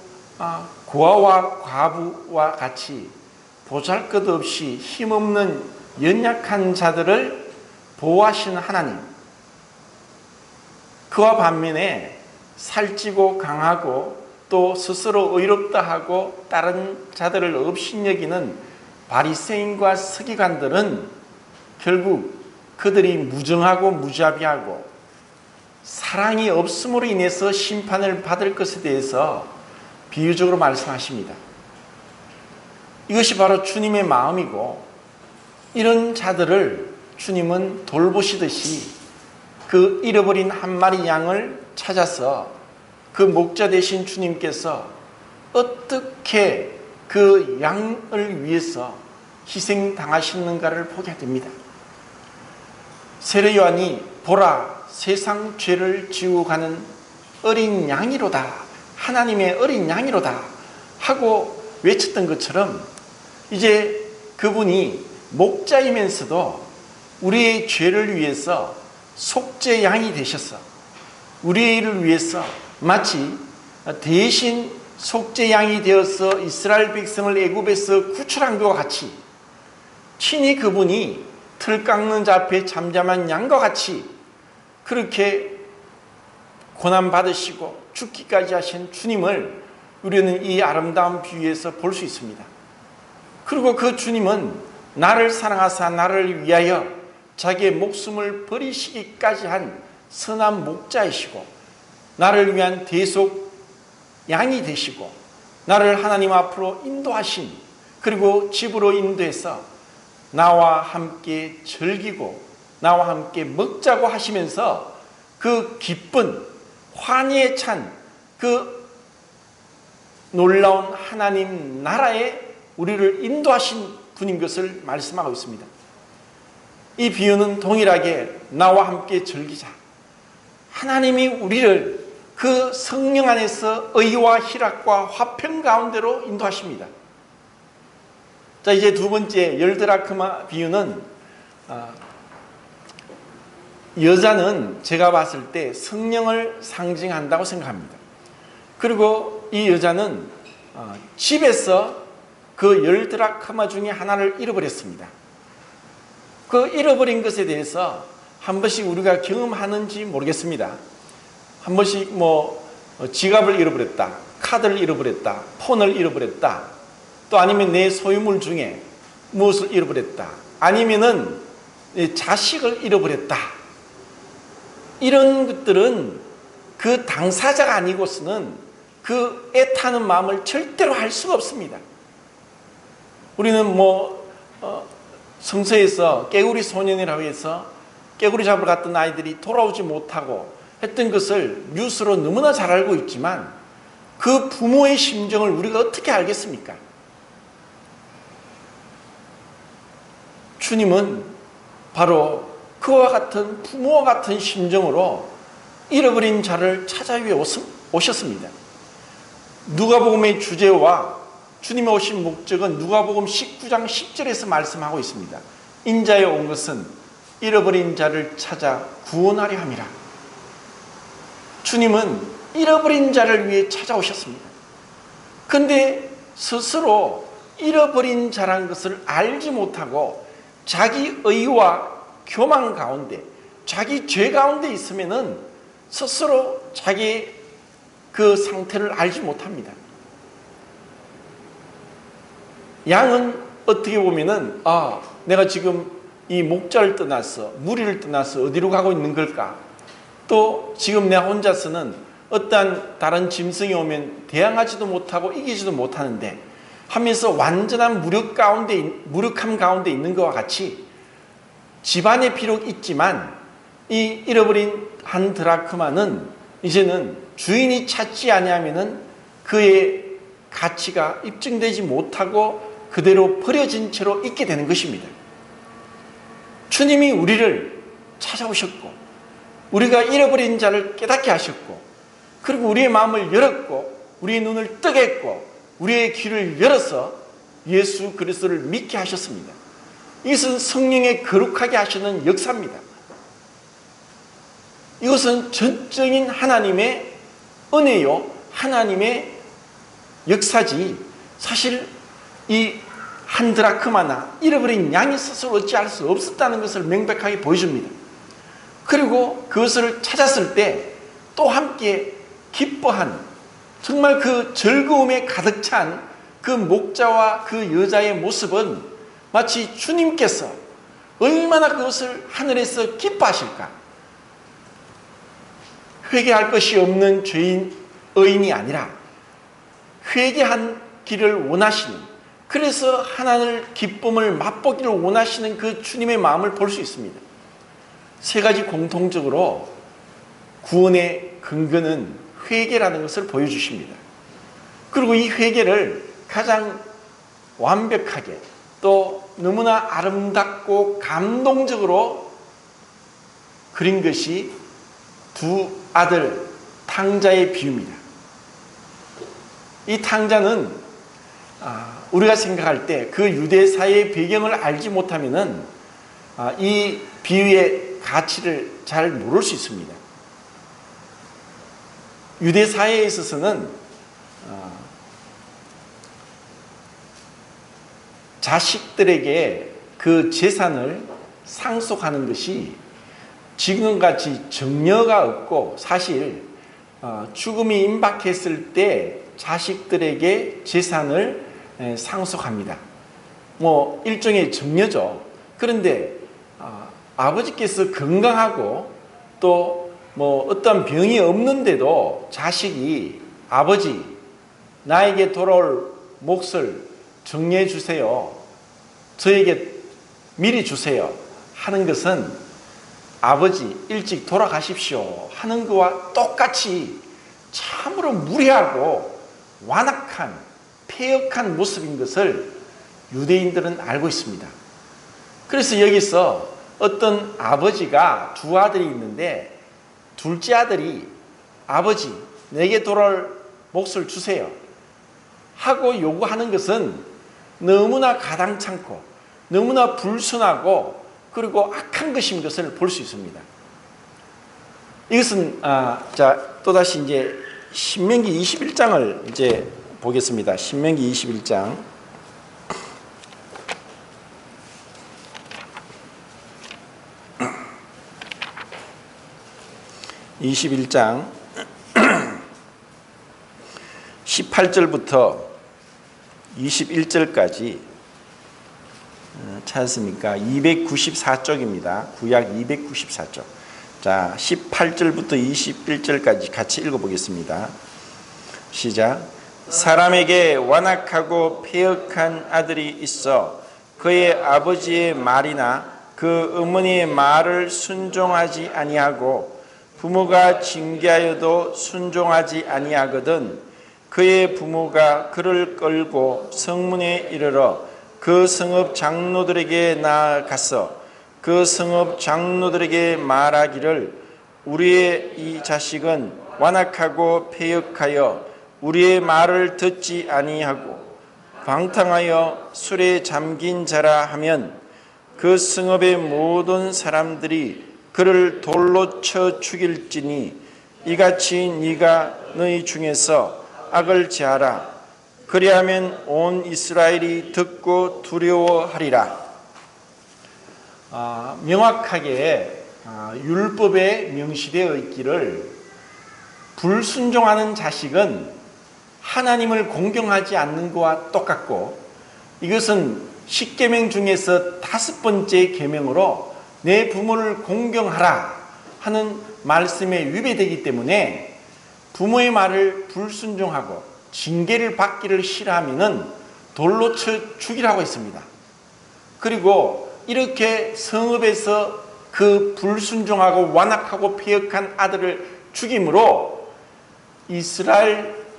고아와 과부와 같이 보잘것없이 힘없는 연약한 자들을 보호하시는 하나님, 그와 반면에 살찌고 강하고 또 스스로 의롭다 하고 다른 자들을 업신여기는 바리새인과 서기관들은 결국 그들이 무정하고 무자비하고 사랑이 없음으로 인해서 심판을 받을 것에 대해서 비유적으로 말씀하십니다. 이것이 바로 주님의 마음이고, 이런 자들을 주님은 돌보시듯이 그 잃어버린 한 마리 양을 찾아서 그 목자 되신 주님께서 어떻게 그 양을 위해서 희생당하시는가를 보게 됩니다. 세례 요한이 보라 세상 죄를 지우고 가는 어린 양이로다, 하나님의 어린 양이로다 하고 외쳤던 것처럼 이제 그분이 목자이면서도 우리의 죄를 위해서 속죄 양이 되셔서 우리를 위해서 마치 대신 속죄 양이 되어서 이스라엘 백성을 애굽에서 구출한 것과 같이 친히 그분이 틀 깎는 자 앞에 잠잠한 양과 같이 그렇게 고난받으시고 죽기까지 하신 주님을 우리는 이 아름다운 비유에서 볼 수 있습니다. 그리고 그 주님은 나를 사랑하사 나를 위하여 자기의 목숨을 버리시기까지 한 선한 목자이시고 나를 위한 대속 양이 되시고 나를 하나님 앞으로 인도하신, 그리고 집으로 인도해서 나와 함께 즐기고 나와 함께 먹자고 하시면서 그 기쁜 환희에 찬 그 놀라운 하나님 나라에 우리를 인도하신 분인 것을 말씀하고 있습니다. 이 비유는 동일하게 나와 함께 즐기자, 하나님이 우리를 그 성령 안에서 의와 희락과 화평 가운데로 인도하십니다. 자, 이제 두 번째 열드라크마 비유는 여자는 제가 봤을 때 성령을 상징한다고 생각합니다. 그리고 이 여자는 집에서 그 열드라크마 중에 하나를 잃어버렸습니다. 그 잃어버린 것에 대해서 한 번씩 우리가 경험하는지 모르겠습니다. 한 번씩 지갑을 잃어버렸다, 카드를 잃어버렸다, 폰을 잃어버렸다, 또 아니면 내 소유물 중에 무엇을 잃어버렸다, 아니면은 자식을 잃어버렸다. 이런 것들은 그 당사자가 아니고서는 그 애타는 마음을 절대로 할 수가 없습니다. 우리는 성서에서 깨구리 소년이라고 해서 깨구리 잡으러 갔던 아이들이 돌아오지 못하고 했던 것을 뉴스로 너무나 잘 알고 있지만 그 부모의 심정을 우리가 어떻게 알겠습니까? 주님은 바로 그와 같은 부모와 같은 심정으로 잃어버린 자를 찾아 위해 오셨습니다. 누가복음의 주제와 주님이 오신 목적은 누가복음 19장 10절에서 말씀하고 있습니다. 인자에 온 것은 잃어버린 자를 찾아 구원하려 함이라. 주님은 잃어버린 자를 위해 찾아오셨습니다. 그런데 스스로 잃어버린 자란 것을 알지 못하고 자기 의와 교만 가운데, 자기 죄 가운데 있으면은 스스로 자기 그 상태를 알지 못합니다. 양은 어떻게 보면은 내가 지금 이 목자를 떠나서 무리를 떠나서 어디로 가고 있는 걸까? 또 지금 내가 혼자서는 어떠한 다른 짐승이 오면 대항하지도 못하고 이기지도 못하는데 하면서 완전한 무력함 가운데 있는 것과 같이 집안에 비록 있지만 이 잃어버린 한 드라크마는 이제는 주인이 찾지 아니하면은 그의 가치가 입증되지 못하고 그대로 버려진 채로 있게 되는 것입니다. 주님이 우리를 찾아오셨고 우리가 잃어버린 자를 깨닫게 하셨고 그리고 우리의 마음을 열었고 우리의 눈을 뜨게 했고 우리의 귀를 열어서 예수 그리스도를 믿게 하셨습니다. 이것은 성령의 거룩하게 하시는 역사입니다. 이것은 전적인 하나님의 은혜요, 하나님의 역사지 사실 이 한 드라크마나 잃어버린 양이 스스로 어찌할 수 없었다는 것을 명백하게 보여줍니다. 그리고 그것을 찾았을 때 또 함께 기뻐한 정말 그 즐거움에 가득 찬 그 목자와 그 여자의 모습은 마치 주님께서 얼마나 그것을 하늘에서 기뻐하실까. 회개할 것이 없는 의인이 아니라 회개한 길을 원하시는, 그래서 하나님의 기쁨을 맛보기를 원하시는 그 주님의 마음을 볼 수 있습니다. 세 가지 공통적으로 구원의 근거는 회개라는 것을 보여주십니다. 그리고 이 회개를 가장 완벽하게 또 너무나 아름답고 감동적으로 그린 것이 두 아들 탕자의 비유입니다. 이 탕자는 우리가 생각할 때 그 유대사의 배경을 알지 못하면은 이 비유의 가치를 잘 모를 수 있습니다. 유대사회에 있어서는 자식들에게 그 재산을 상속하는 것이 지금같이 정려가 없고, 사실 죽음이 임박했을 때 자식들에게 재산을 상속합니다. 뭐 일종의 정려죠. 그런데 아버지께서 건강하고 또 뭐 어떤 병이 없는데도 자식이 아버지 나에게 돌아올 몫을 정리해 주세요, 저에게 미리 주세요 하는 것은 아버지 일찍 돌아가십시오 하는 것과 똑같이 참으로 무례하고 완악한 폐역한 모습인 것을 유대인들은 알고 있습니다. 그래서 여기서 어떤 아버지가 두 아들이 있는데 둘째 아들이 아버지 내게 돌아올 몫을 주세요 하고 요구하는 것은 너무나 가당찮고 너무나 불순하고 그리고 악한 것인 것을 볼 수 있습니다. 이것은 또다시 이제 신명기 21장을 이제 보겠습니다. 신명기 21장 21장 18절부터 21절까지 찾았습니까? 294쪽입니다. 구약 294쪽. 자, 18절부터 21절까지 같이 읽어보겠습니다. 시작. 사람에게 완악하고 패역한 아들이 있어 그의 아버지의 말이나 그 어머니의 말을 순종하지 아니하고 부모가 징계하여도 순종하지 아니하거든 그의 부모가 그를 끌고 성문에 이르러 그 성읍 장로들에게 나아가서 그 성읍 장로들에게 말하기를 우리의 이 자식은 완악하고 패역하여 우리의 말을 듣지 아니하고 방탕하여 술에 잠긴 자라 하면 그 성읍의 모든 사람들이 그를 돌로 쳐 죽일지니 이같이 네가 너희 중에서 악을 제하라. 그리하면 온 이스라엘이 듣고 두려워하리라. 명확하게 율법에 명시되어 있기를 불순종하는 자식은 하나님을 공경하지 않는 것과 똑같고, 이것은 10계명 중에서 5번째 계명으로 내 부모를 공경하라 하는 말씀에 위배되기 때문에 부모의 말을 불순종하고 징계를 받기를 싫어하면 돌로 쳐 죽이라고 했습니다. 그리고 이렇게 성읍에서 그 불순종하고 완악하고 패역한 아들을 죽임으로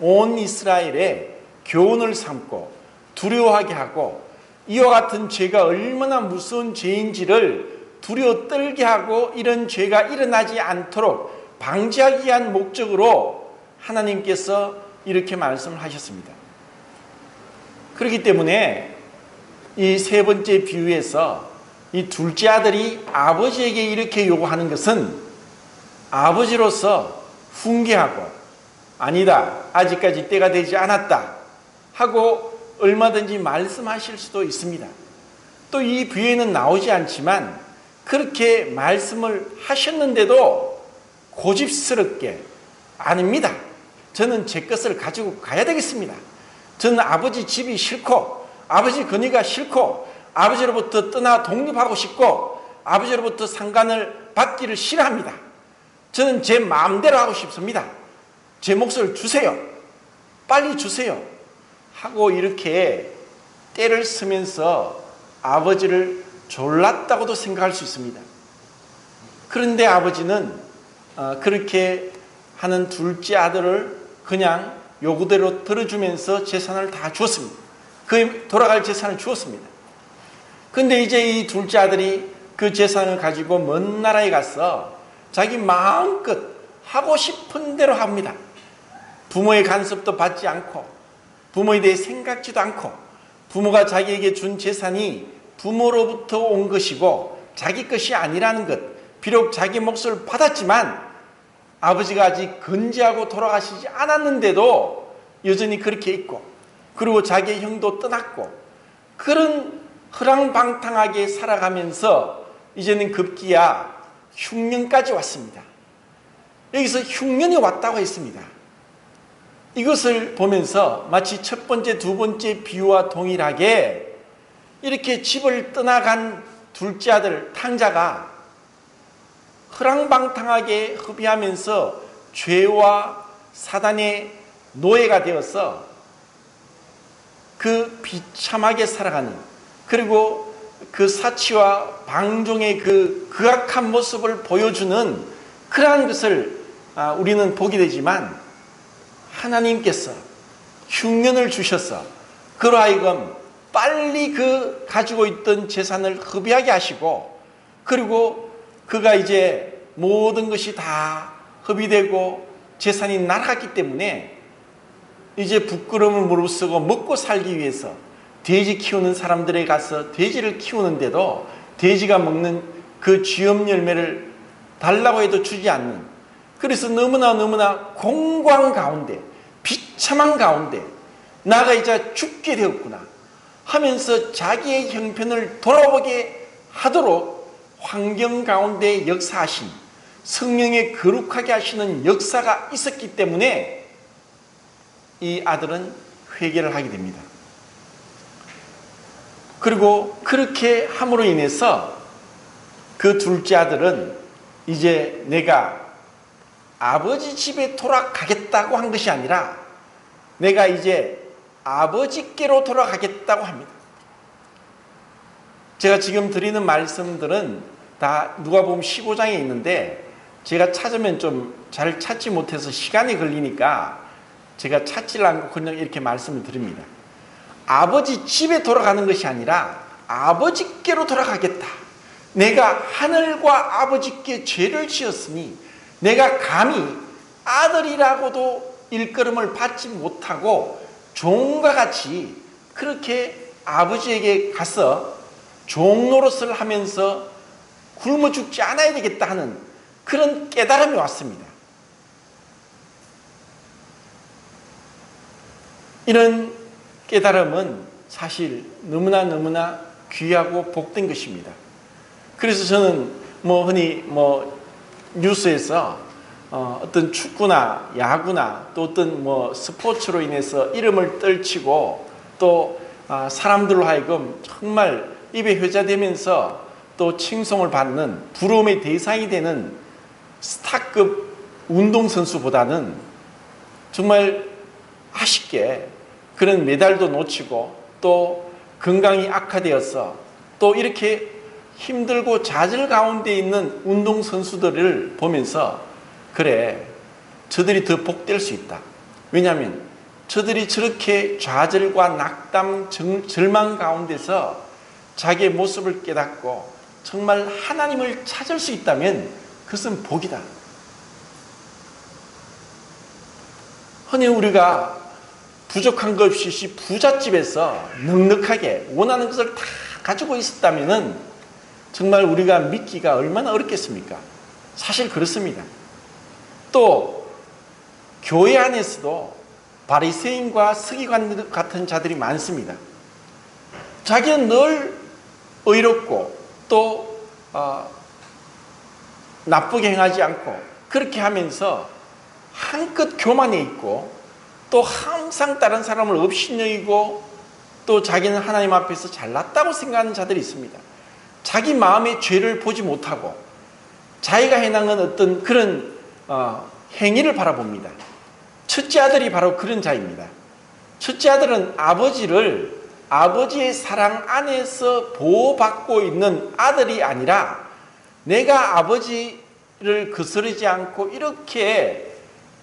온 이스라엘의 교훈을 삼고 두려워하게 하고 이와 같은 죄가 얼마나 무서운 죄인지를 두려워 떨게 하고 이런 죄가 일어나지 않도록 방지하기 위한 목적으로 하나님께서 이렇게 말씀을 하셨습니다. 그렇기 때문에 이 세 번째 비유에서 이 둘째 아들이 아버지에게 이렇게 요구하는 것은 아버지로서 훈계하고 아니다, 아직까지 때가 되지 않았다 하고 얼마든지 말씀하실 수도 있습니다. 또 이 비유에는 나오지 않지만 그렇게 말씀을 하셨는데도 고집스럽게 아닙니다. 저는 제 것을 가지고 가야 되겠습니다. 저는 아버지 집이 싫고 아버지 권위가 싫고 아버지로부터 떠나 독립하고 싶고 아버지로부터 상관을 받기를 싫어합니다. 저는 제 마음대로 하고 싶습니다. 제 몫을 주세요. 빨리 주세요. 하고 이렇게 때를 쓰면서 아버지를 졸랐다고도 생각할 수 있습니다. 그런데 아버지는 그렇게 하는 둘째 아들을 그냥 요구대로 들어주면서 재산을 다 주었습니다. 그 돌아갈 재산을 주었습니다. 그런데 이제 이 둘째 아들이 그 재산을 가지고 먼 나라에 가서 자기 마음껏 하고 싶은 대로 합니다. 부모의 간섭도 받지 않고 부모에 대해 생각지도 않고 부모가 자기에게 준 재산이 부모로부터 온 것이고 자기 것이 아니라는 것, 비록 자기 몫을 받았지만 아버지가 아직 건재하고 돌아가시지 않았는데도 여전히 그렇게 있고, 그리고 자기의 형도 떠났고, 그런 허랑방탕하게 살아가면서 이제는 급기야 흉년까지 왔습니다. 여기서 흉년이 왔다고 했습니다. 이것을 보면서 마치 첫 번째, 두 번째 비유와 동일하게 이렇게 집을 떠나간 둘째 아들 탕자가 허랑방탕하게 허비하면서 죄와 사단의 노예가 되어서 그 비참하게 살아가는, 그리고 그 사치와 방종의 그 극악한 모습을 보여주는 그러한 것을 우리는 보게 되지만, 하나님께서 흉년을 주셔서 그로 하여금 빨리 그 가지고 있던 재산을 허비하게 하시고, 그리고 그가 이제 모든 것이 다 허비되고 재산이 날아갔기 때문에 이제 부끄러움을 무릅쓰고 먹고 살기 위해서 돼지 키우는 사람들에 가서 돼지를 키우는데도 돼지가 먹는 그 쥐염 열매를 달라고 해도 주지 않는, 그래서 너무나 공고한 가운데, 비참한 가운데 나가 이제 죽게 되었구나 하면서 자기의 형편을 돌아보게 하도록 환경 가운데 역사하신, 성령의 거룩하게 하시는 역사가 있었기 때문에 이 아들은 회개를 하게 됩니다. 그리고 그렇게 함으로 인해서 그 둘째 아들은 이제 내가 아버지 집에 돌아가겠다고 한 것이 아니라 내가 이제 아버지께로 돌아가겠다고 합니다. 제가 지금 드리는 말씀들은 다 누가복음 15장에 있는데 제가 찾으면 좀 잘 찾지 못해서 시간이 걸리니까 제가 찾지를 않고 그냥 이렇게 말씀을 드립니다. 아버지 집에 돌아가는 것이 아니라 아버지께로 돌아가겠다. 내가 하늘과 아버지께 죄를 지었으니 내가 감히 아들이라고도 일컬음을 받지 못하고 종과 같이 그렇게 아버지에게 가서 종 노릇을 하면서 굶어 죽지 않아야 되겠다 하는 그런 깨달음이 왔습니다. 이런 깨달음은 사실 너무나 귀하고 복된 것입니다. 그래서 저는 흔히 뉴스에서 어떤 축구나 야구나 또 어떤 스포츠로 인해서 이름을 떨치고 또 사람들로 하여금 정말 입에 회자되면서 또 칭송을 받는 부러움의 대상이 되는 스타급 운동선수보다는 정말 아쉽게 그런 메달도 놓치고 또 건강이 악화되어서 또 이렇게 힘들고 좌절 가운데 있는 운동선수들을 보면서 그래, 저들이 더 복될 수 있다. 왜냐하면 저들이 저렇게 좌절과 낙담, 절망 가운데서 자기의 모습을 깨닫고 정말 하나님을 찾을 수 있다면 그것은 복이다. 흔히 우리가 부족한 것 없이 부잣집에서 넉넉하게 원하는 것을 다 가지고 있었다면 정말 우리가 믿기가 얼마나 어렵겠습니까? 사실 그렇습니다. 또 교회 안에서도 바리새인과 서기관 같은 자들이 많습니다. 자기는 늘 의롭고 또 나쁘게 행하지 않고 그렇게 하면서 한껏 교만해 있고 또 항상 다른 사람을 업신여기고 또 자기는 하나님 앞에서 잘났다고 생각하는 자들이 있습니다. 자기 마음의 죄를 보지 못하고 자기가 해나간 어떤 그런 행위를 바라봅니다. 첫째 아들이 바로 그런 자입니다. 첫째 아들은 아버지의 사랑 안에서 보호받고 있는 아들이 아니라 내가 아버지를 거스르지 않고 이렇게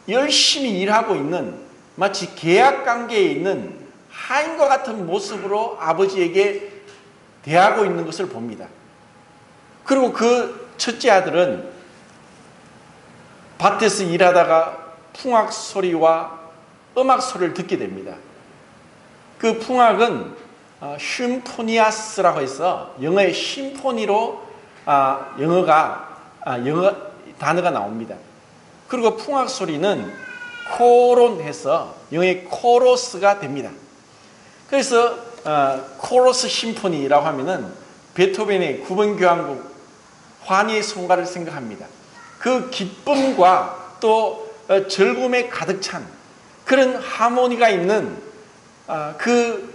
열심히 일하고 있는 마치 계약관계에 있는 하인과 같은 모습으로 아버지에게 대하고 있는 것을 봅니다. 그리고 그 첫째 아들은 밭에서 일하다가 풍악 소리와 음악 소리를 듣게 됩니다. 그 풍악은 쉼포니아스라고 해서 영어의 심포니로 영어 단어가 나옵니다. 그리고 풍악 소리는 코론해서 영어의 코러스가 됩니다. 그래서 코러스 심포니라고 하면은 베토벤의 9번 교향곡 환희의 성가를 생각합니다. 그 기쁨과 또 즐거움에 가득 찬 그런 하모니가 있는 그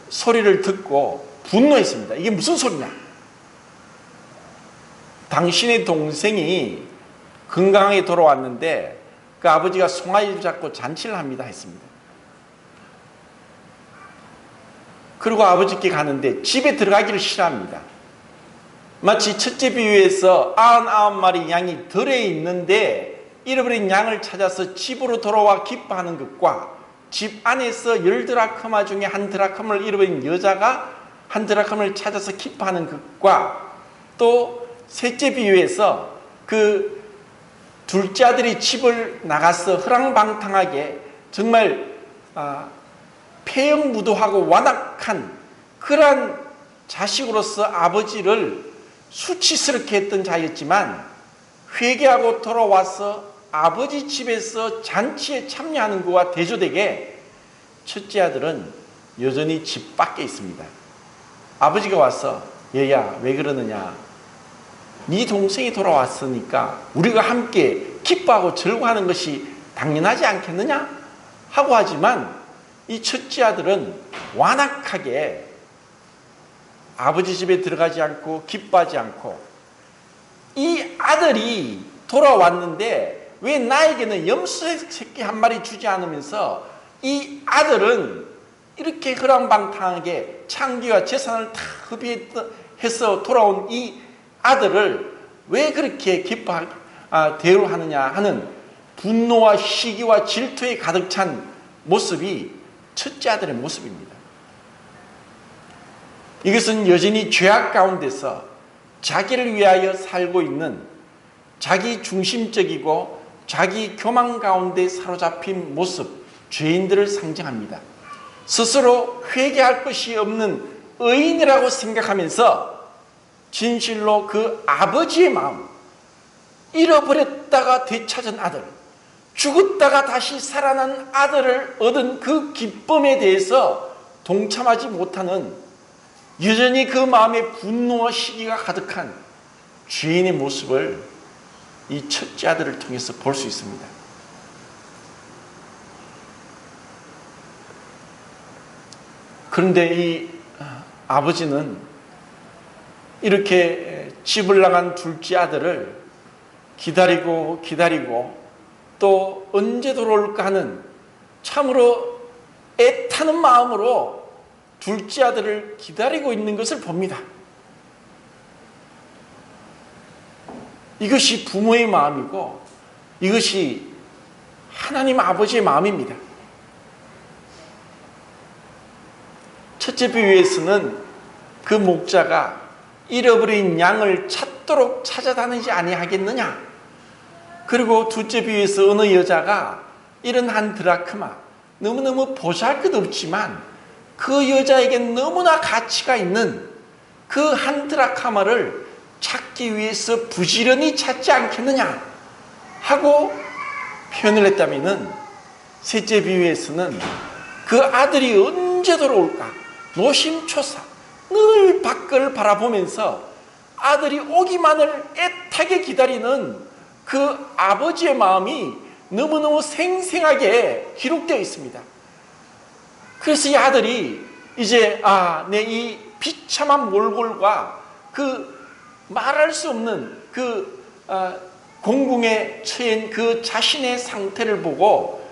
소리를 듣고 분노했습니다. 이게 무슨 소리냐? 당신의 동생이 건강하게 돌아왔는데 그 아버지가 송아지를 잡고 잔치를 합니다 했습니다. 그리고 아버지께 가는데 집에 들어가기를 싫어합니다. 마치 첫째 비유에서 99마리 양이 들에 있는데 잃어버린 양을 찾아서 집으로 돌아와 기뻐하는 것과 집 안에서 10드라크마 중에 한 드라크마를 잃어버린 여자가 한 드라크마를 찾아서 기뻐하는 것과 또 셋째 비유에서 그 둘째 아들이 집을 나가서 허랑방탕하게 정말 폐역무도하고 완악한 그러한 자식으로서 아버지를 수치스럽게 했던 자였지만 회개하고 돌아와서 아버지 집에서 잔치에 참여하는 것과 대조되게 첫째 아들은 여전히 집 밖에 있습니다. 아버지가 와서 얘야 왜 그러느냐, 네 동생이 돌아왔으니까 우리가 함께 기뻐하고 즐거워하는 것이 당연하지 않겠느냐 하고 하지만 이 첫째 아들은 완악하게 아버지 집에 들어가지 않고 기뻐하지 않고 이 아들이 돌아왔는데 왜 나에게는 염소 새끼 한 마리 주지 않으면서 이 아들은 이렇게 허랑방탕하게 창기와 재산을 다 흡입해서 돌아온 이 아들을 왜 그렇게 대우하느냐 하는 분노와 시기와 질투에 가득 찬 모습이 첫째 아들의 모습입니다. 이것은 여전히 죄악 가운데서 자기를 위하여 살고 있는 자기 중심적이고 자기 교만 가운데 사로잡힌 모습, 죄인들을 상징합니다. 스스로 회개할 것이 없는 의인이라고 생각하면서 진실로 그 아버지의 마음, 잃어버렸다가 되찾은 아들, 죽었다가 다시 살아난 아들을 얻은 그 기쁨에 대해서 동참하지 못하는 여전히 그 마음에 분노와 시기가 가득한 죄인의 모습을 이 첫째 아들을 통해서 볼 수 있습니다. 그런데 이 아버지는 이렇게 집을 나간 둘째 아들을 기다리고 또 언제 돌아올까 하는 참으로 애타는 마음으로 둘째 아들을 기다리고 있는 것을 봅니다. 이것이 부모의 마음이고 이것이 하나님 아버지의 마음입니다. 첫째 비유에서는 그 목자가 잃어버린 양을 찾도록 찾아다니지 아니하겠느냐. 그리고 둘째 비유에서 어느 여자가 이런 한 드라크마, 너무너무 보잘것없지만 그 여자에겐 너무나 가치가 있는 그 한 드라크마를 찾기 위해서 부지런히 찾지 않겠느냐 하고 표현을 했다면은, 셋째 비유에서는 그 아들이 언제 돌아올까 노심초사 늘 밖을 바라보면서 아들이 오기만을 애타게 기다리는 그 아버지의 마음이 너무너무 생생하게 기록되어 있습니다. 그래서 이 아들이 이제 내 이 비참한 몰골과 그 말할 수 없는 그 공궁에 처한 그 자신의 상태를 보고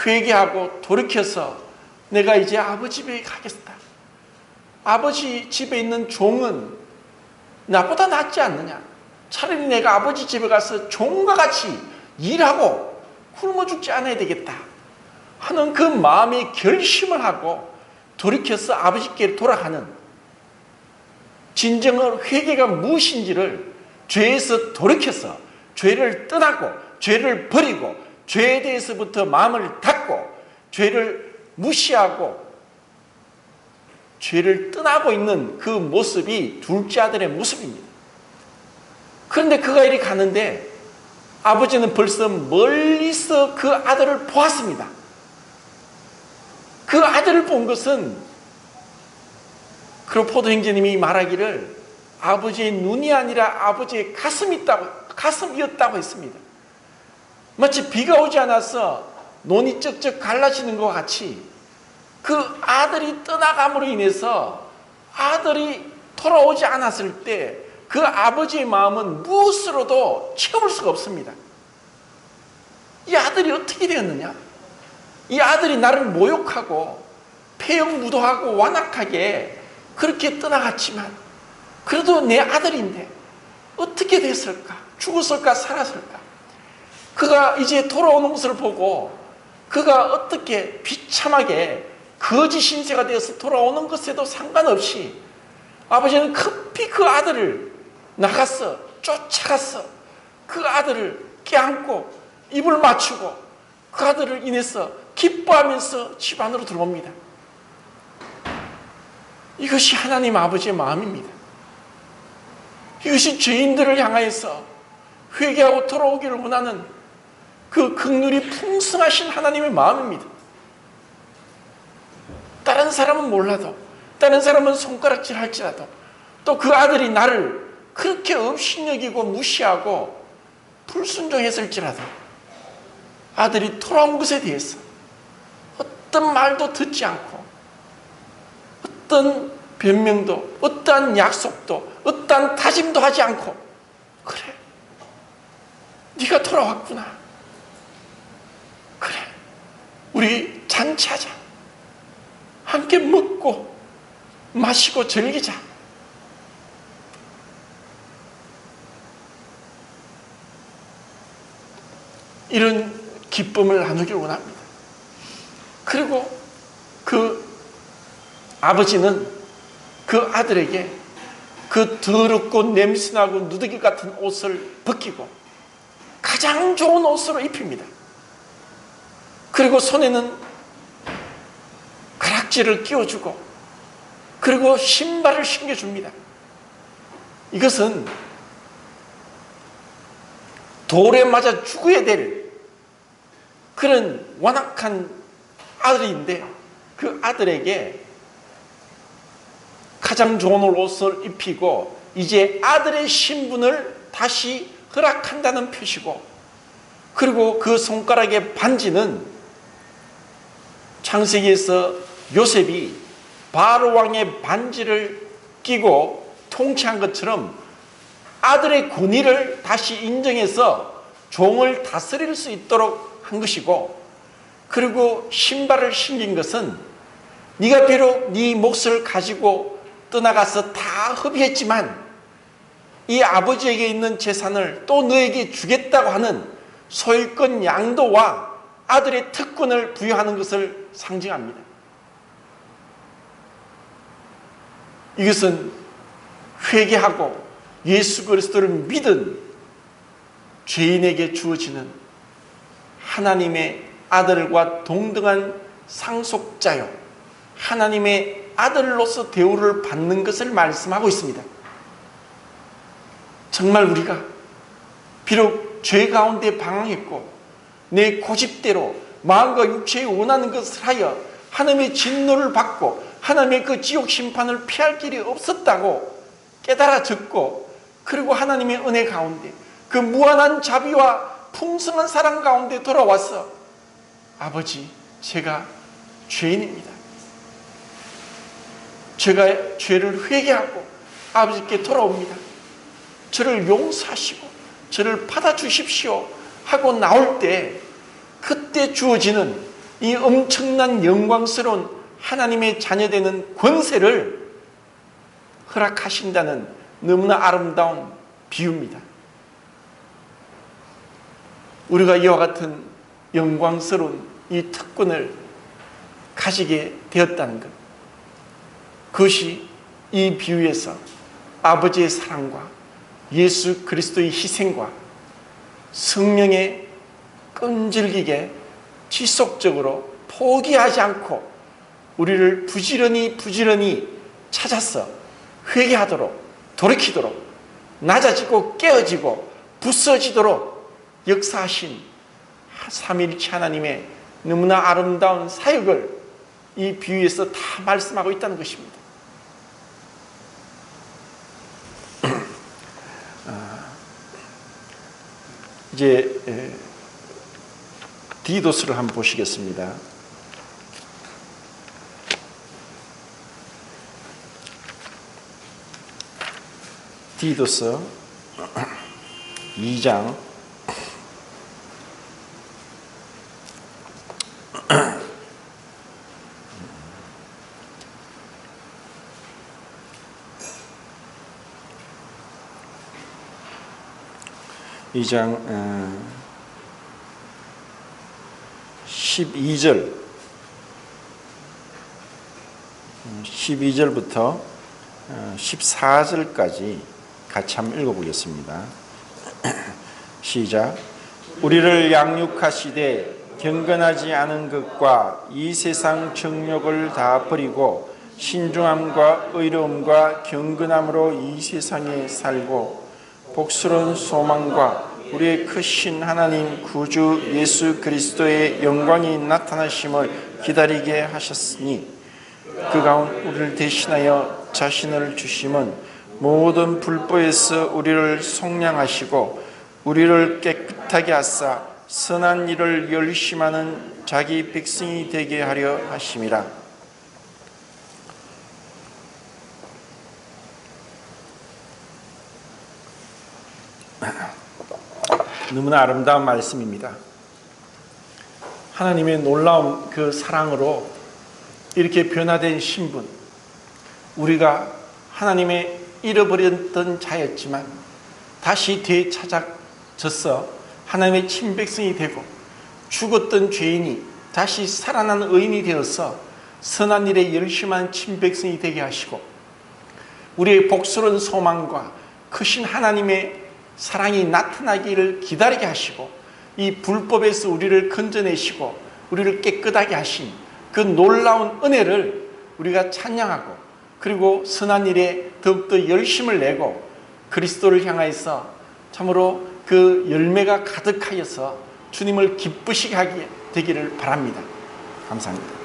회개하고 돌이켜서 내가 이제 아버지 집에 가겠다. 아버지 집에 있는 종은 나보다 낫지 않느냐. 차라리 내가 아버지 집에 가서 종과 같이 일하고 굶어 죽지 않아야 되겠다 하는 그 마음의 결심을 하고 돌이켜서 아버지께 돌아가는, 진정한 회개가 무엇인지를 죄에서 돌이켜서 죄를 떠나고 죄를 버리고 죄에 대해서부터 마음을 닫고 죄를 무시하고 죄를 떠나고 있는 그 모습이 둘째 아들의 모습입니다. 그런데 그가 이리 가는데 아버지는 벌써 멀리서 그 아들을 보았습니다. 그 아들을 본 것은 크로포드 행제님이 말하기를 아버지의 눈이 아니라 아버지의 가슴이었다고 했습니다. 마치 비가 오지 않아서 논이 쩍쩍 갈라지는 것 같이 그 아들이 떠나감으로 인해서 아들이 돌아오지 않았을 때 그 아버지의 마음은 무엇으로도 채울 수가 없습니다. 이 아들이 어떻게 되었느냐? 이 아들이 나를 모욕하고 폐역무도하고 완악하게 그렇게 떠나갔지만 그래도 내 아들인데 어떻게 됐을까? 죽었을까? 살았을까? 그가 이제 돌아오는 것을 보고 그가 어떻게 비참하게 거지 신세가 되어서 돌아오는 것에도 상관없이 아버지는 급히 그 아들을 나가서 쫓아가서 그 아들을 껴안고 입을 맞추고 그 아들을 인해서 기뻐하면서 집 안으로 들어옵니다. 이것이 하나님 아버지의 마음입니다. 이것이 죄인들을 향하여서 회개하고 돌아오기를 원하는 그 긍휼이 풍성하신 하나님의 마음입니다. 다른 사람은 몰라도, 다른 사람은 손가락질 할지라도, 또 그 아들이 나를 그렇게 업신여기고 무시하고 불순종했을지라도 아들이 돌아온 것에 대해서 어떤 말도 듣지 않고 어떤 변명도, 어떠한 약속도, 어떠한 다짐도 하지 않고 그래, 네가 돌아왔구나. 그래, 우리 잔치하자. 함께 먹고 마시고 즐기자. 이런 기쁨을 나누길 원합니다. 그리고 그 아버지는 그 아들에게 그 더럽고 냄새나고 누더기 같은 옷을 벗기고 가장 좋은 옷으로 입힙니다. 그리고 손에는 가락지를 끼워주고 그리고 신발을 신겨줍니다. 이것은 돌에 맞아 죽어야 될 그런 완악한 아들인데 그 아들에게 가장 좋은 옷을 입히고 이제 아들의 신분을 다시 허락한다는 표시고, 그리고 그 손가락의 반지는 창세기에서 요셉이 바로 왕의 반지를 끼고 통치한 것처럼 아들의 권위를 다시 인정해서 종을 다스릴 수 있도록 한 것이고, 그리고 신발을 신긴 것은 네가 비록 네 몫을 가지고 떠나가서 다 허비했지만 이 아버지에게 있는 재산을 또 너에게 주겠다고 하는 소유권 양도와 아들의 특권을 부여하는 것을 상징합니다. 이것은 회개하고 예수 그리스도를 믿은 죄인에게 주어지는 하나님의 아들과 동등한 상속자요, 하나님의 아들로서 대우를 받는 것을 말씀하고 있습니다. 정말 우리가 비록 죄 가운데 방황했고 내 고집대로 마음과 육체에 원하는 것을 하여 하나님의 진노를 받고 하나님의 그 지옥 심판을 피할 길이 없었다고 깨달아졌고, 그리고 하나님의 은혜 가운데 그 무한한 자비와 풍성한 사랑 가운데 돌아와서 아버지, 제가 죄인입니다. 제가 죄를 회개하고 아버지께 돌아옵니다. 저를 용서하시고 저를 받아주십시오 하고 나올 때, 그때 주어지는 이 엄청난 영광스러운 하나님의 자녀되는 권세를 허락하신다는 너무나 아름다운 비유입니다. 우리가 이와 같은 영광스러운 이 특권을 가지게 되었다는 것, 그것이 이 비유에서 아버지의 사랑과 예수 그리스도의 희생과 성령의 끈질기게 지속적으로 포기하지 않고 우리를 부지런히 찾아서 회개하도록, 돌이키도록, 낮아지고 깨어지고 부서지도록 역사하신 삼위일체 하나님의 너무나 아름다운 사역을 이 비유에서 다 말씀하고 있다는 것입니다. 이제 디도스를 한번 보시겠습니다. 디도서 2장 12절부터 14절까지 같이 한번 읽어보겠습니다. 시작. 우리를 양육하시되 경건하지 않은 것과 이 세상 정욕을 다 버리고 신중함과 의로움과 경건함으로 이 세상에 살고 복스러운 소망과 우리의 크신 하나님 구주 예수 그리스도의 영광이 나타나심을 기다리게 하셨으니 그 가운데 우리를 대신하여 자신을 주심은 모든 불법에서 우리를 속량하시고 우리를 깨끗하게 하사 선한 일을 열심하는 자기 백성이 되게 하려 하심이라. 너무나 아름다운 말씀입니다. 하나님의 놀라운 그 사랑으로 이렇게 변화된 신분, 우리가 하나님의 잃어버렸던 자였지만 다시 되찾아져서 하나님의 친백성이 되고 죽었던 죄인이 다시 살아난 의인이 되어서 선한 일에 열심한 친백성이 되게 하시고 우리의 복스러운 소망과 크신 하나님의 사랑이 나타나기를 기다리게 하시고 이 불법에서 우리를 건져내시고 우리를 깨끗하게 하신 그 놀라운 은혜를 우리가 찬양하고 그리고 선한 일에 더욱더 열심을 내고 그리스도를 향하여서 참으로 그 열매가 가득하여서 주님을 기쁘시게 하게 되기를 바랍니다. 감사합니다.